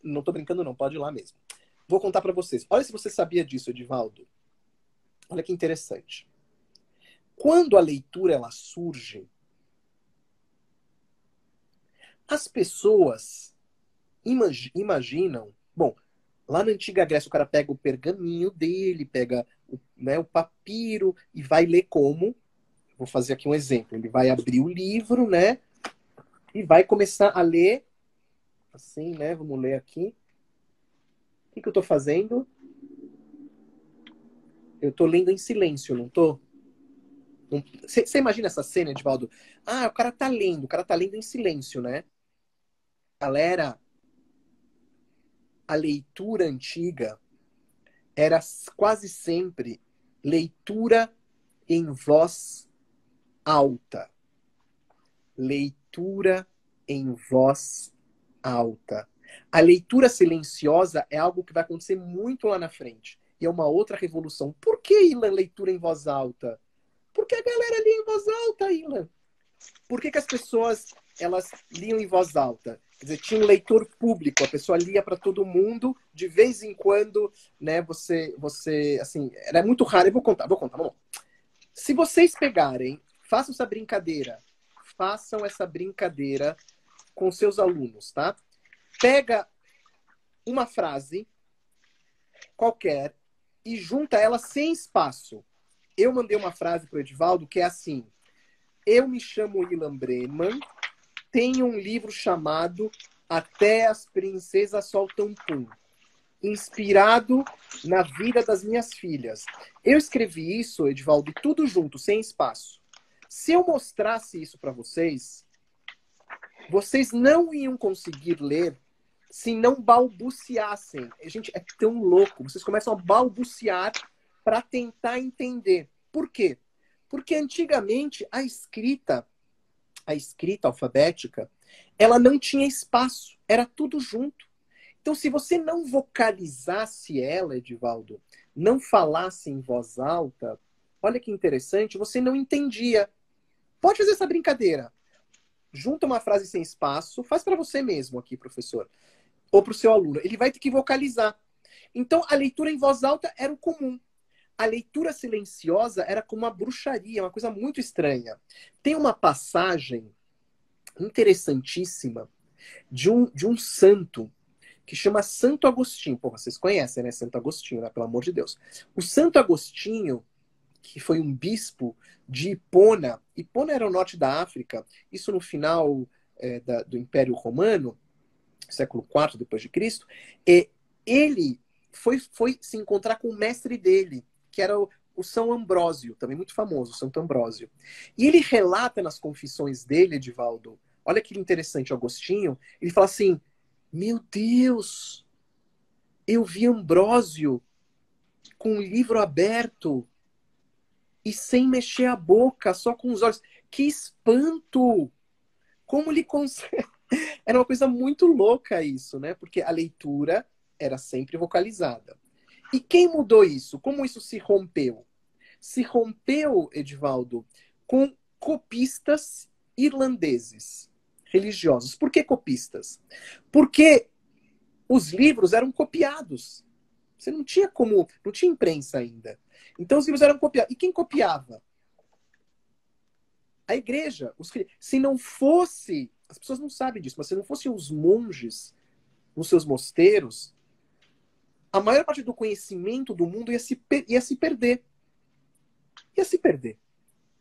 Não tô brincando não, pode ir lá mesmo. Vou contar para vocês. Olha se você sabia disso, Edivaldo. Olha que interessante. Quando a leitura ela surge, as pessoas imaginam... Bom, lá na antiga Grécia o cara pega o pergaminho dele, pega o papiro e vai ler como... Vou fazer aqui um exemplo. Ele vai abrir o livro, né? E vai começar a ler. Assim, né? Vamos ler aqui. O que eu tô fazendo? Eu tô lendo em silêncio, não tô? Você imagina essa cena, Edvaldo? O cara tá lendo em silêncio, né? Galera, a leitura antiga era quase sempre leitura em voz alta. Leitura em voz alta. A leitura silenciosa é algo que vai acontecer muito lá na frente. E é uma outra revolução. Por que, Ilan, leitura em voz alta? Porque a galera lia em voz alta, Ilan. Por que as pessoas elas liam em voz alta? Quer dizer, tinha um leitor público, a pessoa lia para todo mundo, de vez em quando, né, você, assim, era muito raro. Eu vou contar, vamos lá. Se vocês pegarem, façam essa brincadeira com seus alunos, tá? Pega uma frase qualquer e junta ela sem espaço. Eu mandei uma frase para o Edivaldo que é assim: eu me chamo Ilan Brenman, tenho um livro chamado Até as Princesas Soltam Pum, inspirado na vida das minhas filhas. Eu escrevi isso, Edivaldo, tudo junto, sem espaço. Se eu mostrasse isso para vocês, vocês não iam conseguir ler se não balbuciassem. Gente, é tão louco. Vocês começam a balbuciar para tentar entender. Por quê? Porque antigamente a escrita alfabética, ela não tinha espaço. Era tudo junto. Então, se você não vocalizasse ela, Edivaldo, não falasse em voz alta, olha que interessante, você não entendia. Pode fazer essa brincadeira. Junta uma frase sem espaço, faz para você mesmo aqui, professor, ou para o seu aluno. Ele vai ter que vocalizar. Então, a leitura em voz alta era o comum. A leitura silenciosa era como uma bruxaria, uma coisa muito estranha. Tem uma passagem interessantíssima de um santo que chama Santo Agostinho. Pô, vocês conhecem, né? Santo Agostinho, né? Pelo amor de Deus. O Santo Agostinho, que foi um bispo de Hipona. Hipona era o norte da África. Isso no final do Império Romano, século IV depois de Cristo. Ele foi se encontrar com o mestre dele, que era o São Ambrósio, também muito famoso, o Santo Ambrósio. E ele relata nas confissões dele, Edivaldo, olha que interessante, Agostinho, ele fala assim: meu Deus, eu vi Ambrósio com o livro aberto e sem mexer a boca, só com os olhos. Que espanto! Como ele consegue... Era uma coisa muito louca isso, né? Porque a leitura era sempre vocalizada. E quem mudou isso? Como isso se rompeu? Se rompeu, Edivaldo, com copistas irlandeses religiosos. Por que copistas? Porque os livros eram copiados. Você não tinha como, não tinha imprensa ainda. Então os livros eram copiados. E quem copiava? A igreja. Se não fosse, as pessoas não sabem disso, mas se não fossem os monges nos seus mosteiros, a maior parte do conhecimento do mundo ia se perder. Ia se perder.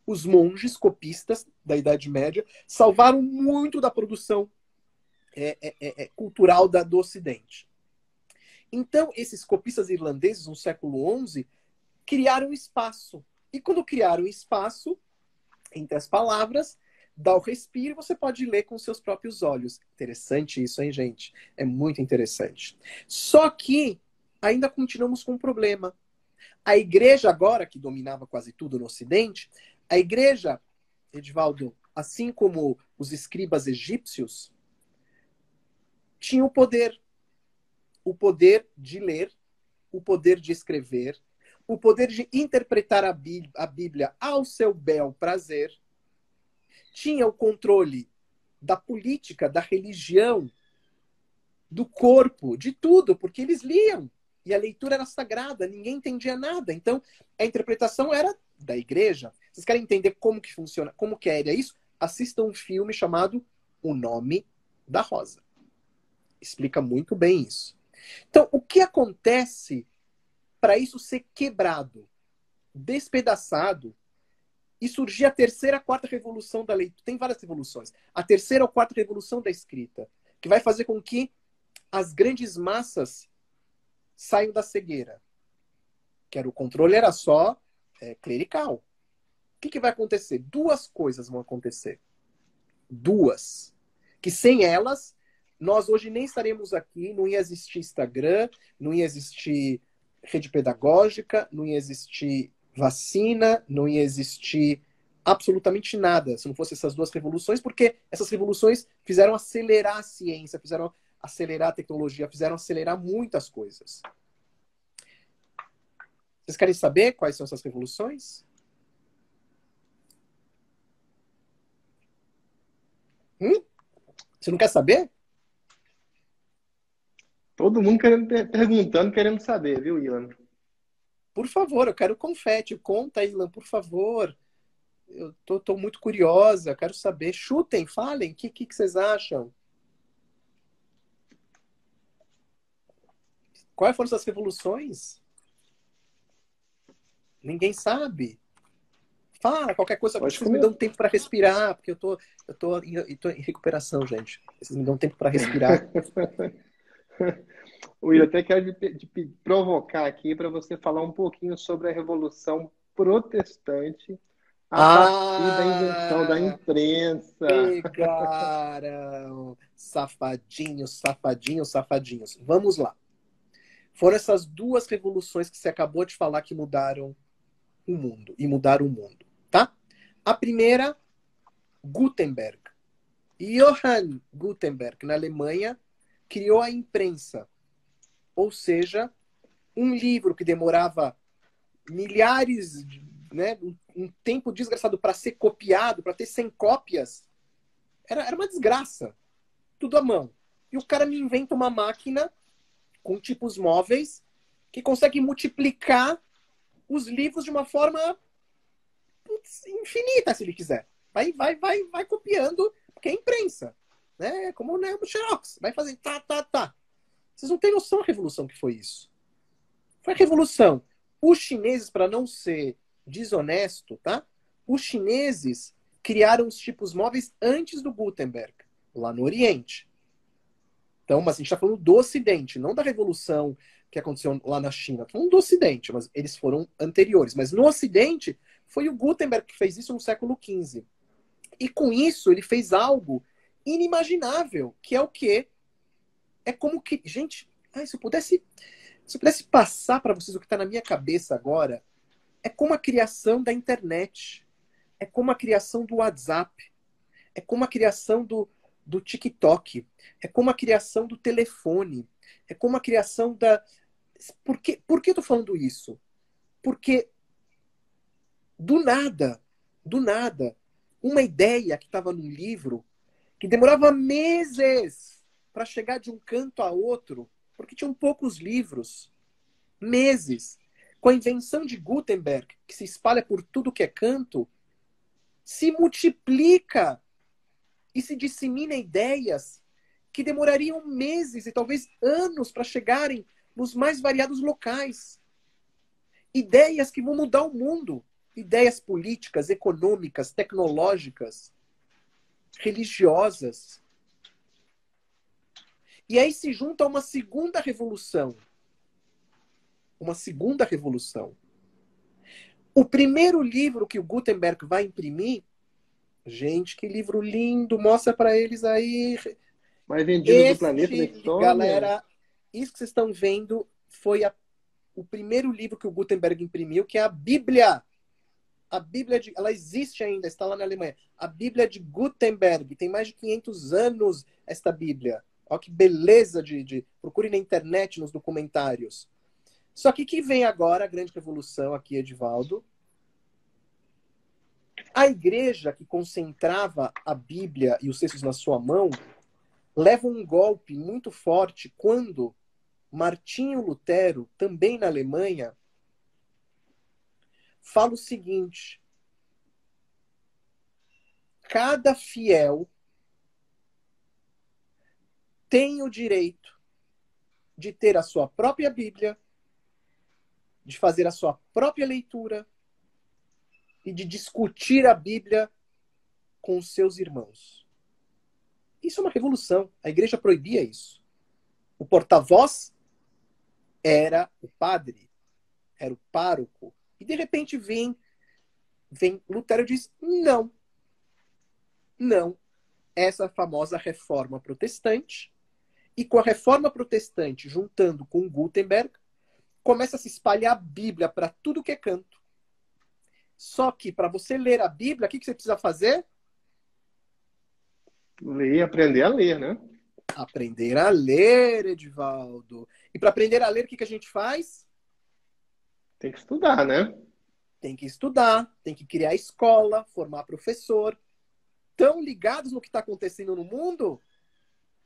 Os monges copistas da Idade Média salvaram muito da produção cultural do Ocidente. Então, esses copistas irlandeses, no século XI, criaram espaço. E quando criaram espaço, entre as palavras, dá o respiro e você pode ler com seus próprios olhos. Interessante isso, hein, gente? É muito interessante. Só que ainda continuamos com um problema. A igreja agora, que dominava quase tudo no Ocidente, a igreja, Edivaldo, assim como os escribas egípcios, tinha o poder de ler, o poder de escrever, o poder de interpretar a Bíblia ao seu bel prazer, tinha o controle da política, da religião, do corpo, de tudo, porque eles liam. E a leitura era sagrada, ninguém entendia nada. Então, a interpretação era da igreja. Vocês querem entender como que funciona, como que era isso? Assistam um filme chamado O Nome da Rosa. Explica muito bem isso. Então, o que acontece para isso ser quebrado, despedaçado, e surgir a terceira, quarta revolução da leitura? Tem várias revoluções. A terceira ou quarta revolução da escrita, que vai fazer com que as grandes massas saiam da cegueira. Que era o controle era só clerical. O que vai acontecer? Duas coisas vão acontecer. Duas. Que sem elas, nós hoje nem estaremos aqui, não ia existir Instagram, não ia existir rede pedagógica, não ia existir vacina, não ia existir absolutamente nada se não fosse essas duas revoluções, porque essas revoluções fizeram acelerar a ciência, fizeram acelerar a tecnologia, fizeram acelerar muitas coisas. Vocês querem saber quais são essas revoluções? Você não quer saber? Todo mundo perguntando, querendo saber, viu, Ilan? Por favor, eu quero confete. Conta, Ilan, por favor. Eu tô muito curiosa, quero saber. Chutem, falem, o que vocês acham? Quais foram essas revoluções? Ninguém sabe. Fala, qualquer coisa, vocês me dão tempo para respirar, porque eu tô em recuperação, gente. Vocês me dão tempo para respirar. Will, até quero te provocar aqui para você falar um pouquinho sobre a Revolução Protestante a partir da invenção da imprensa. Pegaram! Safadinhos, safadinhos, safadinhos. Vamos lá. Foram essas duas revoluções que você acabou de falar que mudaram o mundo. E mudaram o mundo, tá? A primeira, Gutenberg. Johann Gutenberg, na Alemanha, criou a imprensa. Ou seja, um livro que demorava milhares, né, um tempo desgraçado para ser copiado, para ter 100 cópias, era uma desgraça. Tudo à mão. E o cara me inventa uma máquina com tipos móveis que consegue multiplicar os livros de uma forma infinita, se ele quiser. Vai copiando, porque é imprensa. Né? Como o Xerox. Vai fazendo tá. Vocês não têm noção da revolução que foi isso. Foi a revolução. Os chineses, para não ser desonesto, tá? Os chineses criaram os tipos móveis antes do Gutenberg, lá no Oriente. Então, mas a gente está falando do Ocidente, não da revolução que aconteceu lá na China. Estamos falando do Ocidente, mas eles foram anteriores. Mas no Ocidente, foi o Gutenberg que fez isso no século XV. E com isso, ele fez algo inimaginável, que é o quê? É como que... Gente, se eu pudesse passar para vocês o que está na minha cabeça agora, é como a criação da internet, é como a criação do WhatsApp, é como a criação do TikTok, é como a criação do telefone, é como a criação da... Por que eu tô falando isso? Porque do nada, uma ideia que estava num livro, que demorava meses para chegar de um canto a outro, porque tinham poucos livros, Meses. Com a invenção de Gutenberg, que se espalha por tudo que é canto, se multiplica e se dissemina ideias que demorariam meses e talvez anos para chegarem nos mais variados locais. Ideias que vão mudar o mundo. Ideias políticas, econômicas, tecnológicas, religiosas. E aí se junta uma segunda revolução. Uma segunda revolução. O primeiro livro que o Gutenberg vai imprimir, gente, que livro lindo, mostra para eles aí. Mais vendido do planeta da história. Galera, isso que vocês estão vendo foi o primeiro livro que o Gutenberg imprimiu, que é a Bíblia. A Bíblia, ela existe ainda, está lá na Alemanha. A Bíblia de Gutenberg. Tem mais de 500 anos esta Bíblia. Olha que beleza procure na internet, nos documentários. Só que vem agora a grande revolução aqui, Edivaldo. A igreja que concentrava a Bíblia e os textos na sua mão leva um golpe muito forte quando Martinho Lutero, também na Alemanha, fala o seguinte: cada fiel tem o direito de ter a sua própria Bíblia, de fazer a sua própria leitura e de discutir a Bíblia com os seus irmãos. Isso é uma revolução. A igreja proibia isso. O porta-voz era o padre, era o pároco. E de repente vem Lutero e diz: não. Não. Essa famosa reforma protestante. E com a reforma protestante, juntando com Gutenberg, começa a se espalhar a Bíblia para tudo que é canto. Só que para você ler a Bíblia, o que você precisa fazer? Ler, aprender a ler, né? Aprender a ler, Edivaldo. E para aprender a ler, o que a gente faz? Tem que estudar, né? Tem que estudar, tem que criar escola, formar professor. Tão ligados no que está acontecendo no mundo?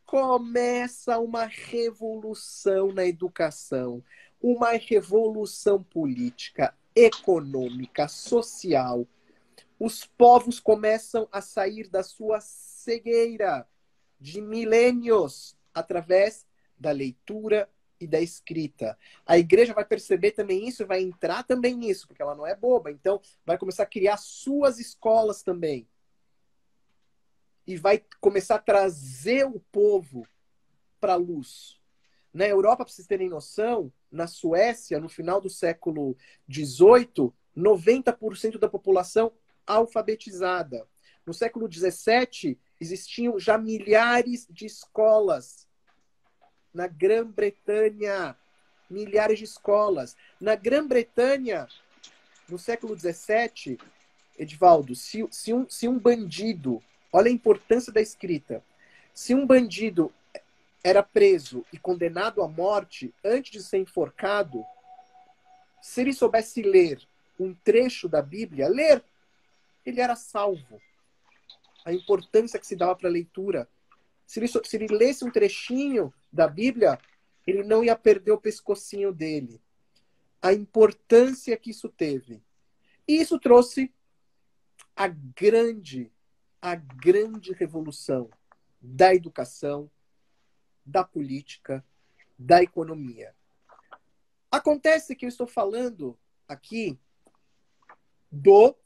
Começa uma revolução na educação, uma revolução política, econômica, social. Os povos começam a sair da sua cegueira de milênios através da leitura e da escrita. A igreja vai perceber também isso, vai entrar também nisso, porque ela não é boba. Então, vai começar a criar suas escolas também. E vai começar a trazer o povo para a luz. Na Europa, para vocês terem noção, na Suécia, no final do século XVIII, 90% da população alfabetizada. No século XVII, existiam já milhares de escolas. Na Grã-Bretanha, milhares de escolas. Na Grã-Bretanha, no século XVII, Edivaldo, se um bandido... Olha a importância da escrita. Se um bandido era preso e condenado à morte antes de ser enforcado, se ele soubesse ler um trecho da Bíblia, ele era salvo. A importância que se dava para a leitura. Se ele lesse um trechinho da Bíblia, ele não ia perder o pescocinho dele. A importância que isso teve. E isso trouxe a grande revolução da educação, da política, da economia. Acontece que eu estou falando aqui do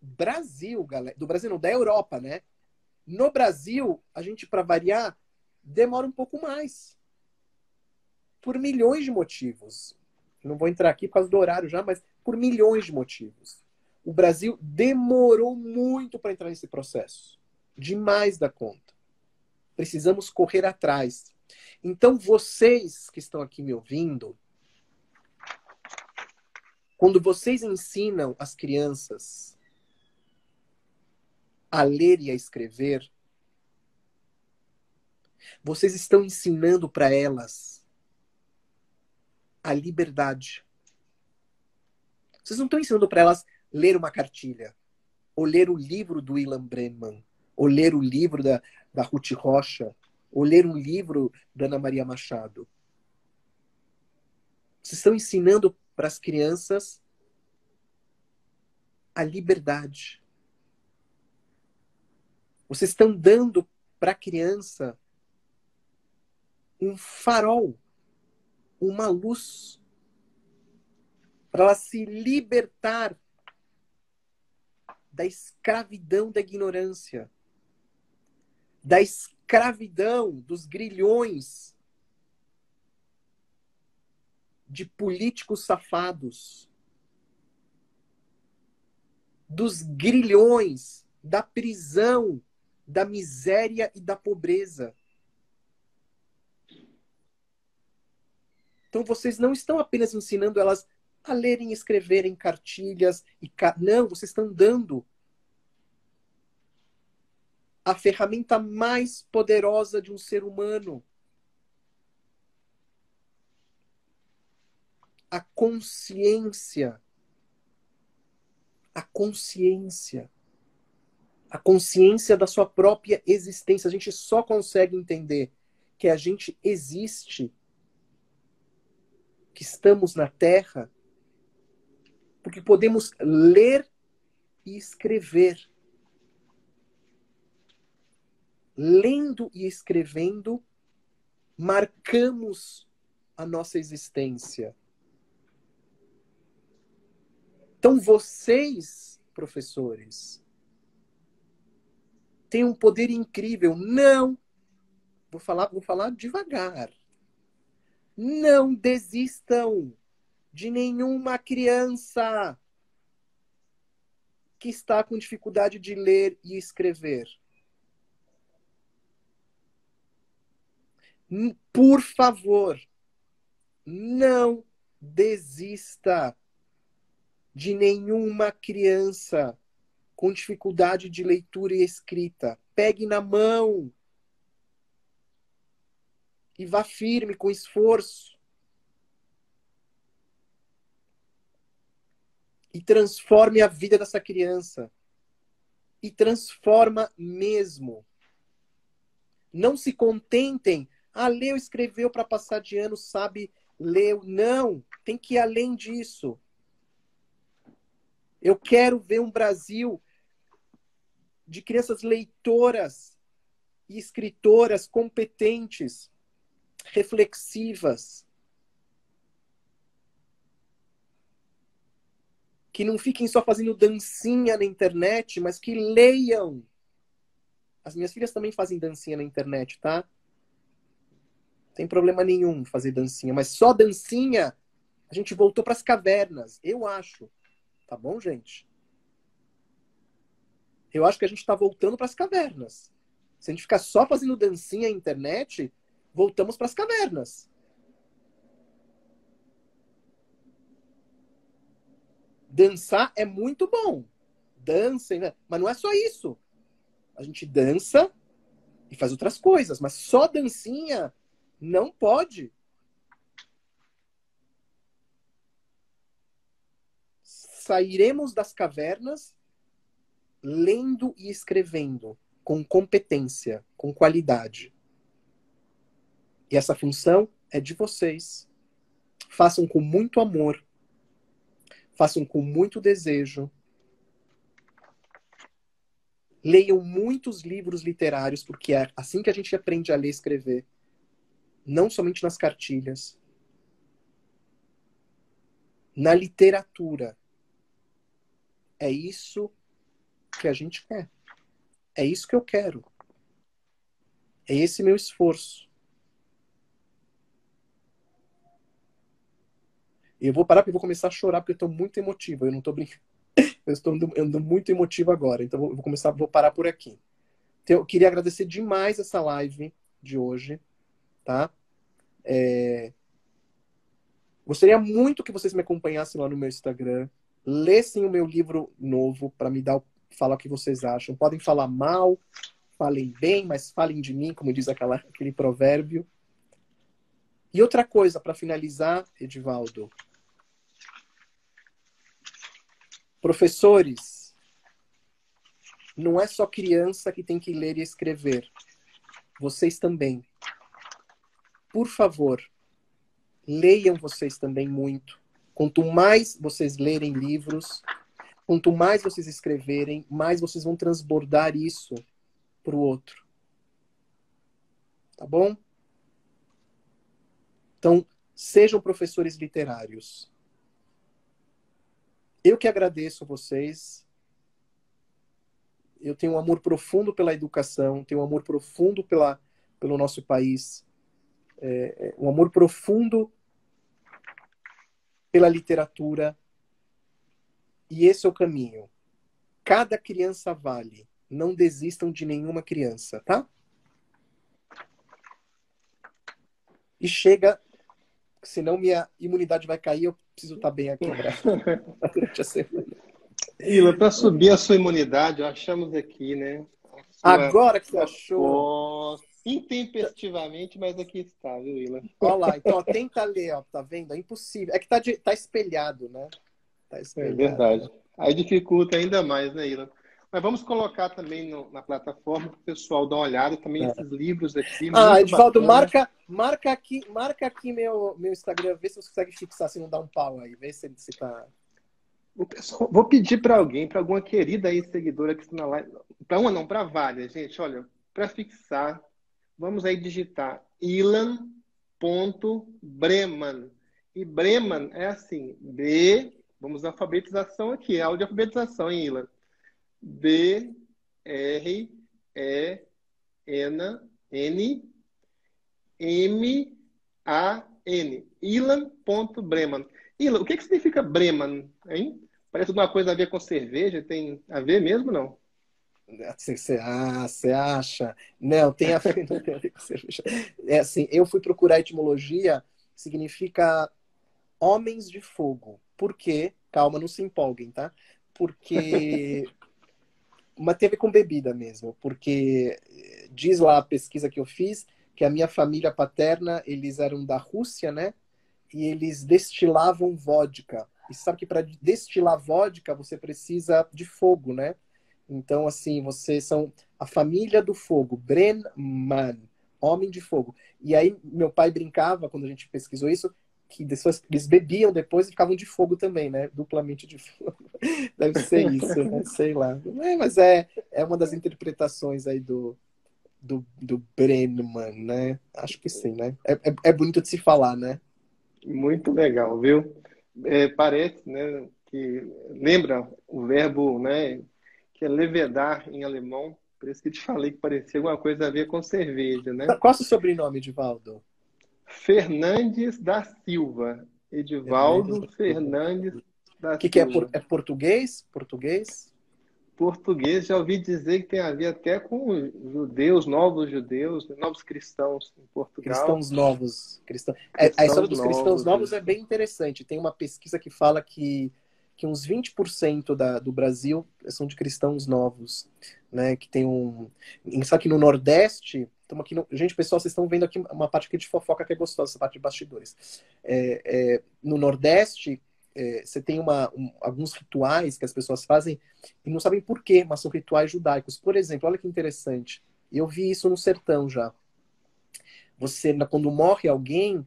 Brasil, galera. Do Brasil não, da Europa, né? No Brasil, a gente, para variar, demora um pouco mais. Por milhões de motivos. Não vou entrar aqui por causa do horário já, mas por milhões de motivos. O Brasil demorou muito para entrar nesse processo. Demais da conta. Precisamos correr atrás. Então, vocês que estão aqui me ouvindo, quando vocês ensinam as crianças a ler e a escrever, vocês estão ensinando para elas a liberdade. Vocês não estão ensinando para elas ler uma cartilha, ou ler o livro do Ilan Brenman, ou ler o livro da Ruth Rocha, ou ler um livro da Ana Maria Machado. Vocês estão ensinando para as crianças a liberdade. Vocês estão dando para a criança um farol, uma luz, para ela se libertar da escravidão da ignorância, da escravidão dos grilhões de políticos safados, dos grilhões da prisão, da miséria e da pobreza. Então vocês não estão apenas ensinando elas a lerem e escreverem cartilhas. Não, vocês estão dando a ferramenta mais poderosa de um ser humano. A consciência. A consciência. A consciência da sua própria existência. A gente só consegue entender que a gente existe, que estamos na Terra, porque podemos ler e escrever. Lendo e escrevendo, marcamos a nossa existência. Então vocês, professores, têm um poder incrível. Não, vou falar devagar. Não desistam de nenhuma criança que está com dificuldade de ler e escrever. Por favor, não desista de nenhuma criança com dificuldade de leitura e escrita. Pegue na mão e vá firme, com esforço. E transforme a vida dessa criança. E transforma mesmo. Não se contentem. Leu, escreveu para passar de ano, sabe, leu. Não, tem que ir além disso. Eu quero ver um Brasil de crianças leitoras e escritoras competentes, reflexivas, que não fiquem só fazendo dancinha na internet, mas que leiam. As minhas filhas também fazem dancinha na internet, tá? Não tem problema nenhum fazer dancinha, mas só dancinha, a gente voltou para as cavernas, eu acho. Tá bom, gente? Eu acho que a gente está voltando para as cavernas. Se a gente ficar só fazendo dancinha na internet, voltamos para as cavernas. Dançar é muito bom. Dancem, né? Mas não é só isso. A gente dança e faz outras coisas, mas só dancinha não pode. Sairemos das cavernas lendo e escrevendo com competência, com qualidade. E essa função é de vocês. Façam com muito amor. Façam com muito desejo. Leiam muitos livros literários, porque é assim que a gente aprende a ler e escrever. Não somente nas cartilhas. Na literatura. É isso que a gente quer. É isso que eu quero. É esse meu esforço. E eu vou parar porque eu vou começar a chorar porque eu estou muito emotivo. Eu não estou brincando. Eu estou andando muito emotivo agora. Então vou parar por aqui. Então, eu queria agradecer demais essa live de hoje. Tá? Gostaria muito que vocês me acompanhassem lá no meu Instagram. Lessem o meu livro novo para me falar o que vocês acham. Podem falar mal, falem bem, mas falem de mim, como diz aquele provérbio. E outra coisa, para finalizar, Edivaldo. Professores, não é só criança que tem que ler e escrever. Vocês também. Por favor, Leiam vocês também muito. Quanto mais vocês lerem livros, quanto mais vocês escreverem, mais vocês vão transbordar isso para o outro. Tá bom? Então, sejam professores literários. Eu que agradeço a vocês. Eu tenho um amor profundo pela educação, tenho um amor profundo pelo nosso país, um amor profundo pela literatura. E esse é o caminho. Cada criança vale. Não desistam de nenhuma criança, tá? E chega, senão minha imunidade vai cair, eu preciso estar bem aqui durante a semana. Ilan, para subir a sua imunidade, achamos aqui, né? Agora que você achou. Intempestivamente, mas aqui está, viu, Ilan? Olha lá, então ó, tenta ler, ó, tá vendo? É impossível. É que tá espelhado, né? Tá espelhado. É verdade. Aí dificulta ainda mais, né, Ilan? Mas vamos colocar também na plataforma para o pessoal dar uma olhada também esses livros aqui. Edivaldo, marca aqui meu Instagram, vê se você consegue fixar, se não dá um pau aí, vê se tá. O pessoal, vou pedir para alguém, para alguma querida aí seguidora que está na live, para uma não, para várias, gente, olha, para fixar, vamos aí digitar Ilan.Breman. E Breman é assim, vamos à alfabetização aqui, aula de alfabetização, hein, Ilan? B-R-E-N-M-A-N. Ilan.Breman. Ilan, o que significa Breman, hein? Parece alguma coisa a ver com cerveja. Tem a ver mesmo, não? Você acha? Não, tem a ver, não tem a ver com cerveja. É assim, eu fui procurar etimologia, significa homens de fogo. Por quê? Calma, não se empolguem, tá? Porque... Mas teve com bebida mesmo, porque diz lá a pesquisa que eu fiz que a minha família paterna, eles eram da Rússia, né? E eles destilavam vodka. E sabe que para destilar vodka você precisa de fogo, né? Então, assim, vocês são a família do fogo, Brenman, homem de fogo. E aí, meu pai brincava, quando a gente pesquisou isso, que eles bebiam depois e ficavam de fogo também, né? Duplamente de fogo. Deve ser isso, né? Sei lá. Mas é uma das interpretações aí do Brenman, né? Acho que sim, né? É bonito de se falar, né? Muito legal, viu? Parece, né, que lembra o verbo, né, que é levedar em alemão. Por isso que te falei que parecia alguma coisa a ver com cerveja, né? Qual é o seu sobrenome, Edivaldo? Fernandes da Silva. Edivaldo Fernandes da Silva. O que é português? Português, já ouvi dizer que tem a ver até com judeus, novos cristãos em Portugal. Cristãos novos. A história dos cristãos novos é bem interessante. Tem uma pesquisa que fala que uns 20% do Brasil são de cristãos novos, né? Que tem só que no Nordeste, gente, pessoal, vocês estão vendo aqui uma parte aqui de fofoca que é gostosa, essa parte de bastidores. No Nordeste, você tem alguns rituais que as pessoas fazem e não sabem por quê, mas são rituais judaicos. Por exemplo, olha que interessante. Eu vi isso no sertão já. Quando morre alguém,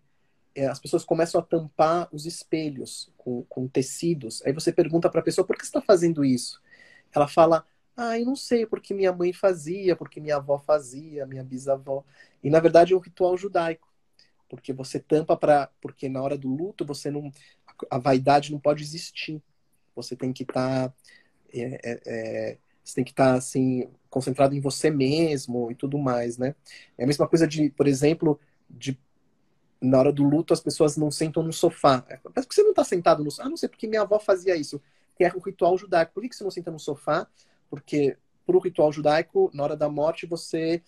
as pessoas começam a tampar os espelhos com tecidos. Aí você pergunta para a pessoa, por que você está fazendo isso? Ela fala, eu não sei, porque minha mãe fazia, porque minha avó fazia, minha bisavó. E na verdade é um ritual judaico. Porque você tampa porque na hora do luto a vaidade não pode existir. Você tem que estar assim concentrado em você mesmo e tudo mais, né? É a mesma coisa por exemplo, na hora do luto as pessoas não sentam no sofá. Mas por que você não está sentado no sofá? Não sei, porque minha avó fazia isso. Que é um ritual judaico. Por que você não senta no sofá? Porque por um ritual judaico, na hora da morte, você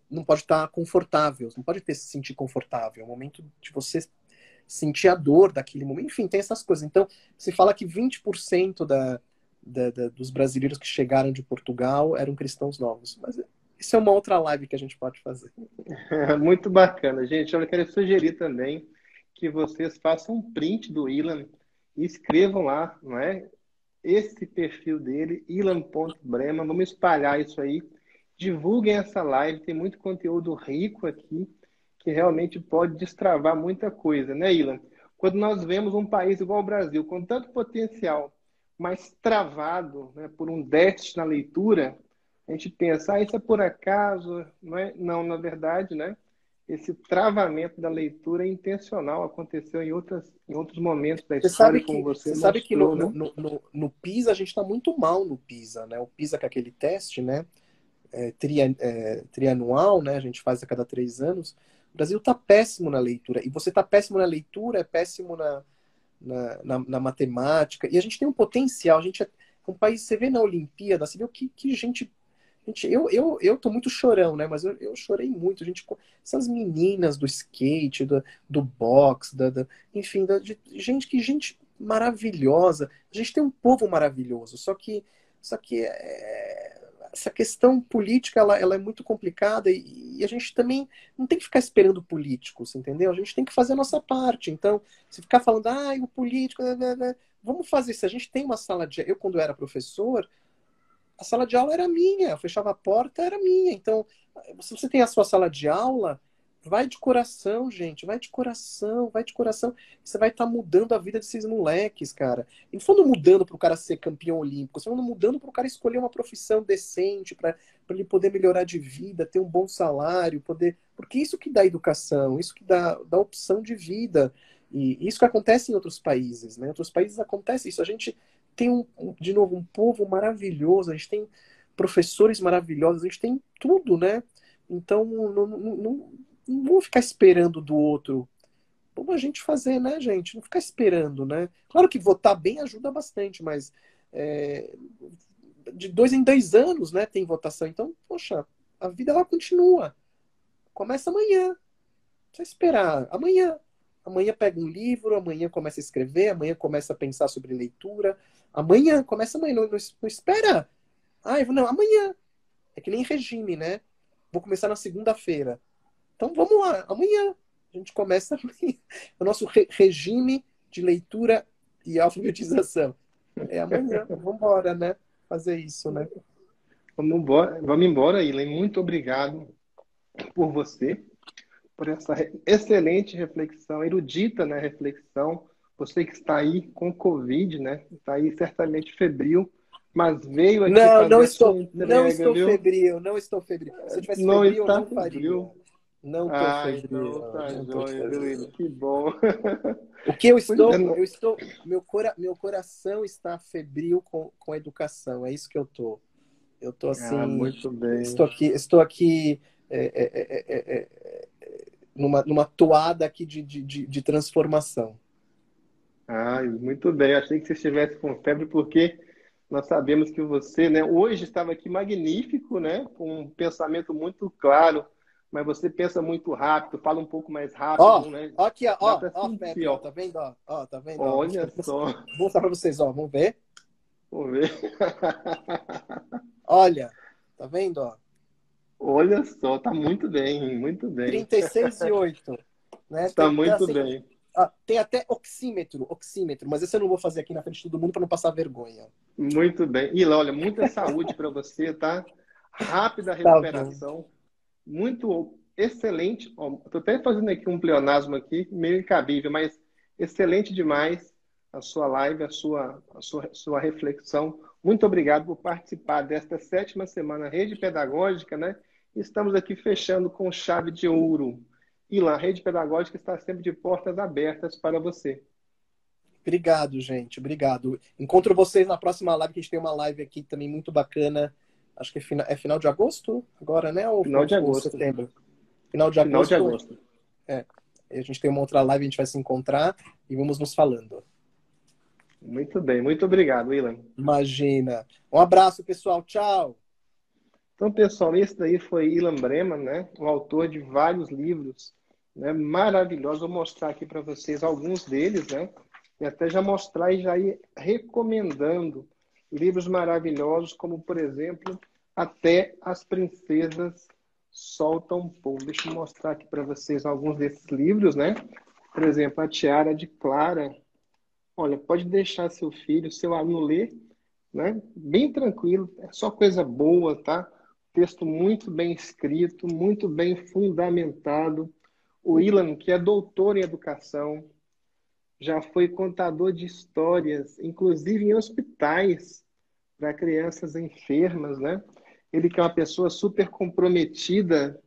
não pode estar confortável, não pode se sentir confortável. É o momento de você sentir a dor daquele momento. Enfim, tem essas coisas. Então, se fala que 20% dos brasileiros que chegaram de Portugal eram cristãos novos. Mas isso é uma outra live que a gente pode fazer. Muito bacana. Gente, eu quero sugerir também que vocês façam um print do Ilan e escrevam lá, não é? Esse perfil dele, Ilan.Breman. Vamos espalhar isso aí. Divulguem essa live, tem muito conteúdo rico aqui que realmente pode destravar muita coisa, né, Ilan? Quando nós vemos um país igual o Brasil, com tanto potencial, mas travado, né, por um déficit na leitura, a gente pensa, isso é por acaso, não é? Não, na verdade, né? Esse travamento da leitura é intencional, aconteceu em outros momentos da história, como você Você sabe que mostrou, né? no PISA a gente está muito mal no PISA, né? O PISA, que é aquele teste, né? Trianual, né? A gente faz a cada 3 anos. O Brasil está péssimo na leitura. E você está péssimo na leitura, é péssimo na matemática. E a gente tem um potencial. A gente é um país, você vê na Olimpíada, você vê o que gente. Gente, eu tô muito chorão, né? Mas eu chorei muito. Gente, essas meninas do skate, do boxe, enfim, gente maravilhosa. A gente tem um povo maravilhoso. Só que essa questão política ela é muito complicada e a gente também não tem que ficar esperando políticos, entendeu? A gente tem que fazer a nossa parte. Então, se ficar falando, o político, vamos fazer. Se a gente tem uma sala de. Eu, quando era professor, a sala de aula era minha, eu fechava a porta, era minha. Então, se você tem a sua sala de aula, vai de coração, gente, vai de coração, vai de coração. Você vai estar mudando a vida desses moleques, cara. E não falando mudando para o cara ser campeão olímpico, você falando mudando para o cara escolher uma profissão decente, para ele poder melhorar de vida, ter um bom salário, poder. Porque isso que dá educação, isso que dá opção de vida. E isso que acontece em outros países, né? Em outros países acontece isso. A gente tem, de novo, um povo maravilhoso, a gente tem professores maravilhosos, a gente tem tudo, né? Então, não vamos ficar esperando do outro. Vamos a gente fazer, né, gente? Não ficar esperando, né? Claro que votar bem ajuda bastante, mas de 2 em 2 anos, né, tem votação. Então, poxa, a vida ela continua. Começa amanhã. Não precisa esperar. Amanhã. Amanhã pega um livro, amanhã começa a escrever, amanhã começa a pensar sobre leitura. Amanhã, começa amanhã, não espera. Não, amanhã. É que nem regime, né? Vou começar na segunda-feira. Então vamos lá, amanhã. A gente começa o nosso regime de leitura e alfabetização. É amanhã, vamos embora, né? Fazer isso, né? Vamos embora, Ilan. Muito obrigado por você, por essa excelente reflexão, erudita, né, reflexão. Você que está aí com Covid, né? Está aí certamente febril, mas veio aqui fazer a sua não entrega, estou viu? febril, não estou febril. Se eu tivesse Não febril, eu está não faria. febril. Não estou febril, Então tá não estou joia, viu, Ilan? febril. Que bom. O que eu Pois é, estou, meu coração está febril com a educação. É isso que eu tô. Eu tô assim, muito bem. estou aqui numa toada aqui de transformação. Muito bem. Achei que você estivesse com febre, porque nós sabemos que você, né, hoje estava aqui magnífico, né, com um pensamento muito claro, mas você pensa muito rápido, fala um pouco mais rápido, né? Ó aqui, Dá ó, para febre, sentir, ó, ó. tá vendo, ó, tá vendo, ó. Olha só. Vou mostrar para vocês, ó, vamos ver. Vamos ver. Olha, tá vendo, ó. Olha só, tá muito bem, muito bem. 36,8, né? Tá Então, muito assim, bem. tem até oxímetro, mas esse eu não vou fazer aqui na frente de todo mundo para não passar vergonha. Muito bem. Ila, olha, muita saúde para você, tá? Rápida Tá bom. recuperação. Muito excelente. Estou até fazendo aqui um pleonasmo aqui, meio incabível, mas excelente demais a sua live, a sua reflexão. Muito obrigado por participar desta 7ª semana Rede Pedagógica, né? Estamos aqui fechando com chave de ouro. Ilan, a Rede Pedagógica está sempre de portas abertas para você. Obrigado, gente. Obrigado. Encontro vocês na próxima live, que a gente tem uma live aqui também muito bacana. Acho que é final de agosto agora, né? Final de agosto. Setembro? Final de agosto. Final de agosto. A gente tem uma outra live, a gente vai se encontrar e vamos nos falando. Muito bem. Muito obrigado, Ilan. Imagina. Um abraço, pessoal. Tchau. Então, pessoal, esse daí foi Ilan Breman, né? O autor de vários livros, né? Maravilhosos. Vou mostrar aqui para vocês alguns deles, né? E até já mostrar e já ir recomendando livros maravilhosos, como, por exemplo, Até as Princesas Soltam Pão. Deixa eu mostrar aqui para vocês alguns desses livros, né? Por exemplo, A Tiara de Clara. Olha, pode deixar seu filho, seu aluno ler, né? Bem tranquilo, é só coisa boa, tá? Texto muito bem escrito, muito bem fundamentado. O Ilan, que é doutor em educação, já foi contador de histórias, inclusive em hospitais, para crianças enfermas, né? Ele que é uma pessoa super comprometida,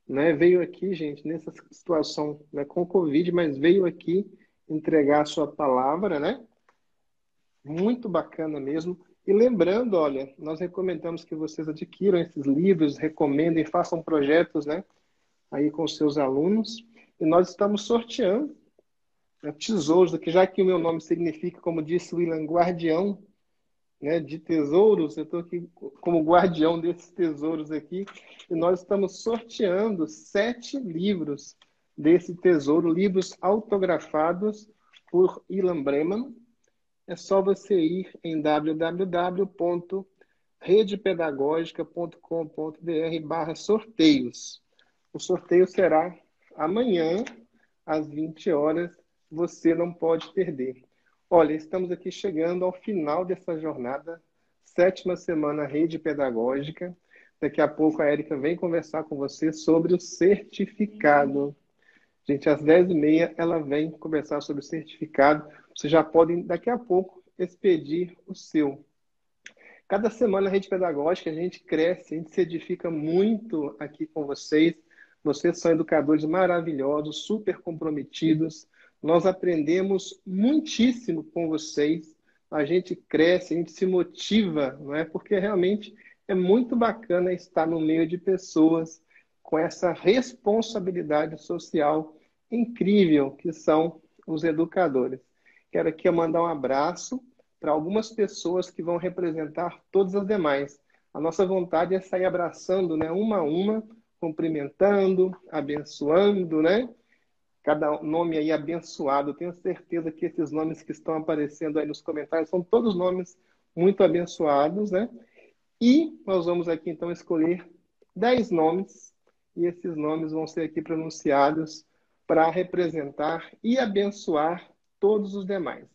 né? Veio aqui, gente, nessa situação, né, com o Covid, mas veio aqui entregar a sua palavra, né? Muito bacana mesmo. E lembrando, olha, nós recomendamos que vocês adquiram esses livros, recomendem, façam projetos, né? Aí com seus alunos. E nós estamos sorteando, né, tesouros aqui, já que o meu nome significa, como disse o William, guardião, né, de tesouros. Eu estou aqui como guardião desses tesouros aqui. E nós estamos sorteando 7 livros desse tesouro, livros autografados por Ilan Breman. É só você ir em www.redepedagogica.com.br/sorteios. O sorteio será amanhã, às 20 horas. Você não pode perder. Olha, estamos aqui chegando ao final dessa jornada, 7ª semana Rede Pedagógica. Daqui a pouco a Érica vem conversar com você sobre o certificado. Gente, às 10h30 ela vem conversar sobre o certificado. Vocês já podem, daqui a pouco, expedir o seu. Cada semana na Rede Pedagógica a gente cresce, a gente se edifica muito aqui com vocês. Vocês são educadores maravilhosos, super comprometidos. Nós aprendemos muitíssimo com vocês. A gente cresce, a gente se motiva, não é? Porque realmente é muito bacana estar no meio de pessoas com essa responsabilidade social incrível que são os educadores. Quero aqui mandar um abraço para algumas pessoas que vão representar todas as demais. A nossa vontade é sair abraçando, né, uma a uma, cumprimentando, abençoando, né? Cada nome aí abençoado. Tenho certeza que esses nomes que estão aparecendo aí nos comentários são todos nomes muito abençoados, né? E nós vamos aqui então escolher 10 nomes, e esses nomes vão ser aqui pronunciados para representar e abençoar todos os demais.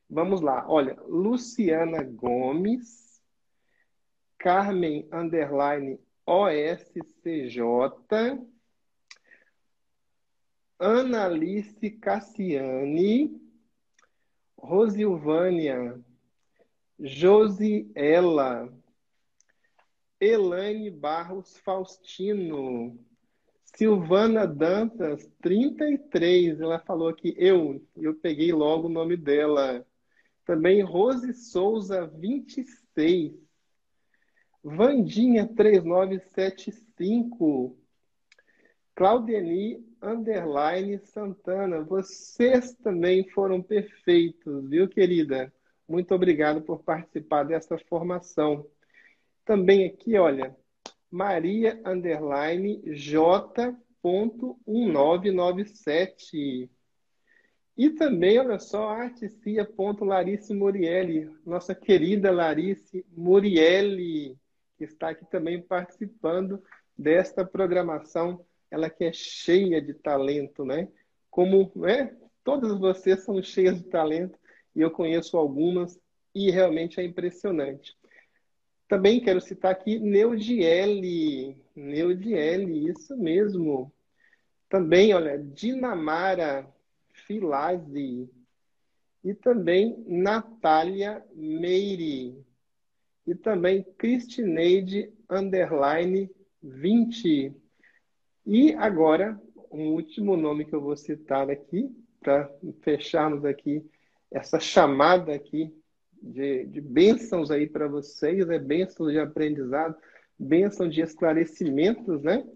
Vamos lá, olha, Luciana Gomes, Carmen _OSCJ, Analice Cassiane, Rosilvânia, Josiela, Elaine Barros Faustino, Silvana Dantas, 33, ela falou aqui, eu peguei logo o nome dela. Também Rose Souza, 26. Vandinha, 3975. Claudeni, _Santana. Vocês também foram perfeitos, viu, querida? Muito obrigado por participar dessa formação. Também aqui, olha, Maria J.1997. E também, olha só, Articia.Larice Murielli, nossa querida Larice Murielli, que está aqui também participando desta programação, ela que é cheia de talento, né? Como, né? Todas vocês são cheias de talento, e eu conheço algumas, e realmente é impressionante. Também quero citar aqui Neudiele, isso mesmo. Também, olha, Dinamara Filazzi e também Natália Meire e também Cristineide _20. E agora, um último nome que eu vou citar aqui, para fecharmos aqui essa chamada aqui de bênçãos aí para vocês, né? Bênçãos de aprendizado, bênçãos de esclarecimentos, né?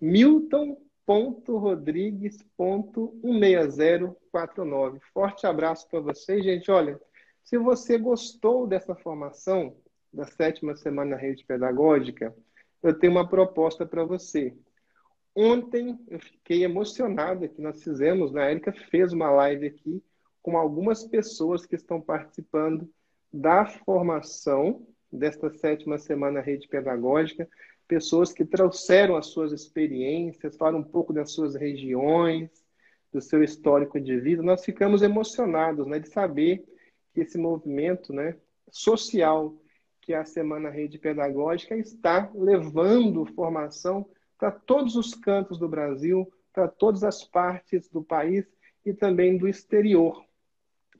Milton.Rodrigues.16049. Forte abraço para vocês, gente. Olha, se você gostou dessa formação da 7ª semana Rede Pedagógica, eu tenho uma proposta para você. Ontem eu fiquei emocionado que nós fizemos, né? A Érica fez uma live aqui com algumas pessoas que estão participando da formação desta 7ª semana Rede Pedagógica, pessoas que trouxeram as suas experiências, falaram um pouco das suas regiões, do seu histórico de vida. Nós ficamos emocionados, né, de saber que esse movimento, né, social, que é a Semana Rede Pedagógica, está levando formação para todos os cantos do Brasil, para todas as partes do país e também do exterior.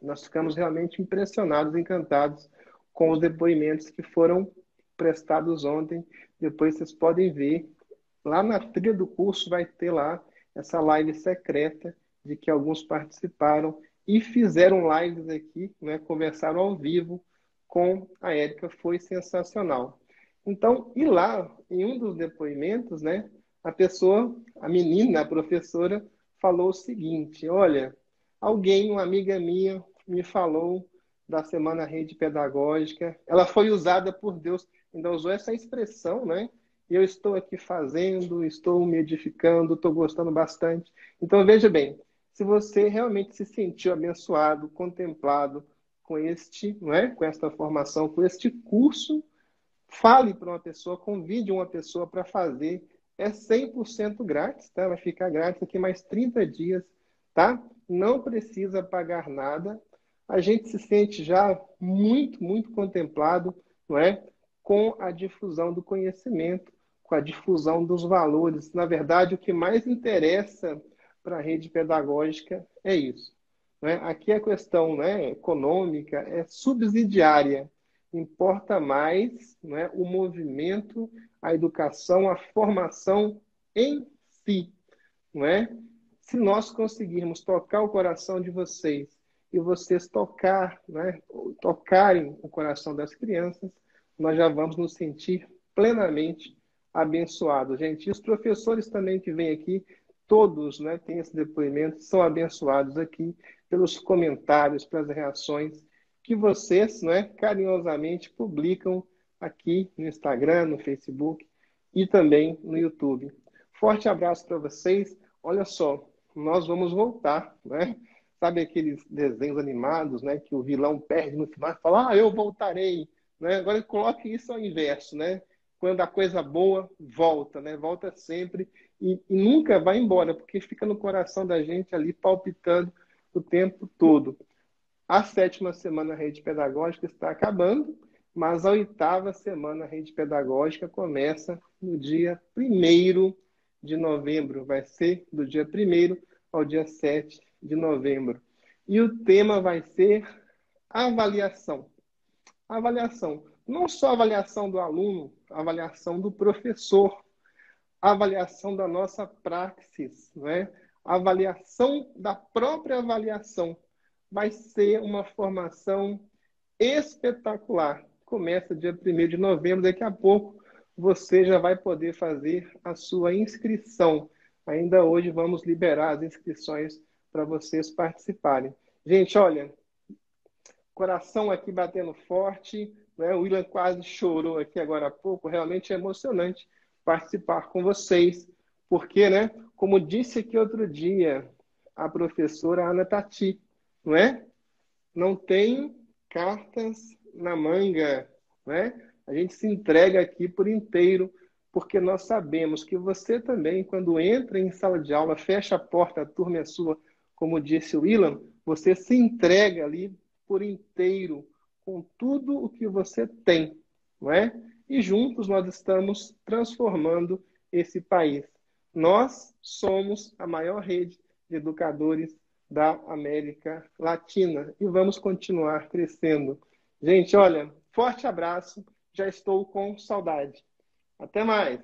Nós ficamos realmente impressionados, encantados com os depoimentos que foram prestados ontem. Depois vocês podem ver, lá na trilha do curso vai ter lá essa live secreta de que alguns participaram e fizeram lives aqui, né, conversaram ao vivo com a Érica, foi sensacional. Então, e lá, em um dos depoimentos, né, a menina, a professora, falou o seguinte: olha, uma amiga minha, me falou da Semana Rede Pedagógica, ela foi usada por Deus, ainda usou essa expressão, né? E eu estou aqui fazendo, estou me edificando, estou gostando bastante. Então, veja bem, se você realmente se sentiu abençoado, contemplado com não é? Com esta formação, com este curso, fale para uma pessoa, convide uma pessoa para fazer. É 100% grátis, tá? Vai ficar grátis aqui mais 30 dias, tá? Não precisa pagar nada. A gente se sente já muito, muito contemplado, não é? Com a difusão do conhecimento, com a difusão dos valores. Na verdade, o que mais interessa para a rede pedagógica é isso. Não é? Aqui a questão, né, econômica é subsidiária. Importa mais, não é, o movimento, a educação, a formação em si. Não é? Se nós conseguirmos tocar o coração de vocês e vocês né, tocarem o coração das crianças, nós já vamos nos sentir plenamente abençoados. Gente, e os professores também que vêm aqui, todos, né, têm esse depoimento, são abençoados aqui pelos comentários, pelas reações que vocês, né, carinhosamente publicam aqui no Instagram, no Facebook e também no YouTube. Forte abraço para vocês. Olha só, nós vamos voltar, né? Sabe aqueles desenhos animados, né, que o vilão perde no final e fala, eu voltarei, né? Agora coloque isso ao inverso, né? Quando a coisa boa volta, né? Volta sempre e nunca vai embora, porque fica no coração da gente ali palpitando o tempo todo. A 7ª semana Rede Pedagógica está acabando, mas a 8ª semana Rede Pedagógica começa no dia 1º de novembro. Vai ser do dia 1º ao dia 7 de novembro. E o tema vai ser avaliação. Avaliação. Não só avaliação do aluno, avaliação do professor, avaliação da nossa praxis, né? Avaliação da própria avaliação. Vai ser uma formação espetacular. Começa dia 1º de novembro, daqui a pouco você já vai poder fazer a sua inscrição. Ainda hoje vamos liberar as inscrições para vocês participarem. Gente, olha, coração aqui batendo forte, né? O William quase chorou aqui agora há pouco, realmente é emocionante participar com vocês, porque, né, como disse aqui outro dia a professora Ana Tati, não é? Não tem cartas na manga, né? A gente se entrega aqui por inteiro, porque nós sabemos que você também, quando entra em sala de aula, fecha a porta, a turma é sua, como disse o William, você se entrega ali por inteiro, com tudo o que você tem, não é? E juntos nós estamos transformando esse país. Nós somos a maior rede de educadores da América Latina e vamos continuar crescendo. Gente, olha, forte abraço, já estou com saudade. Até mais!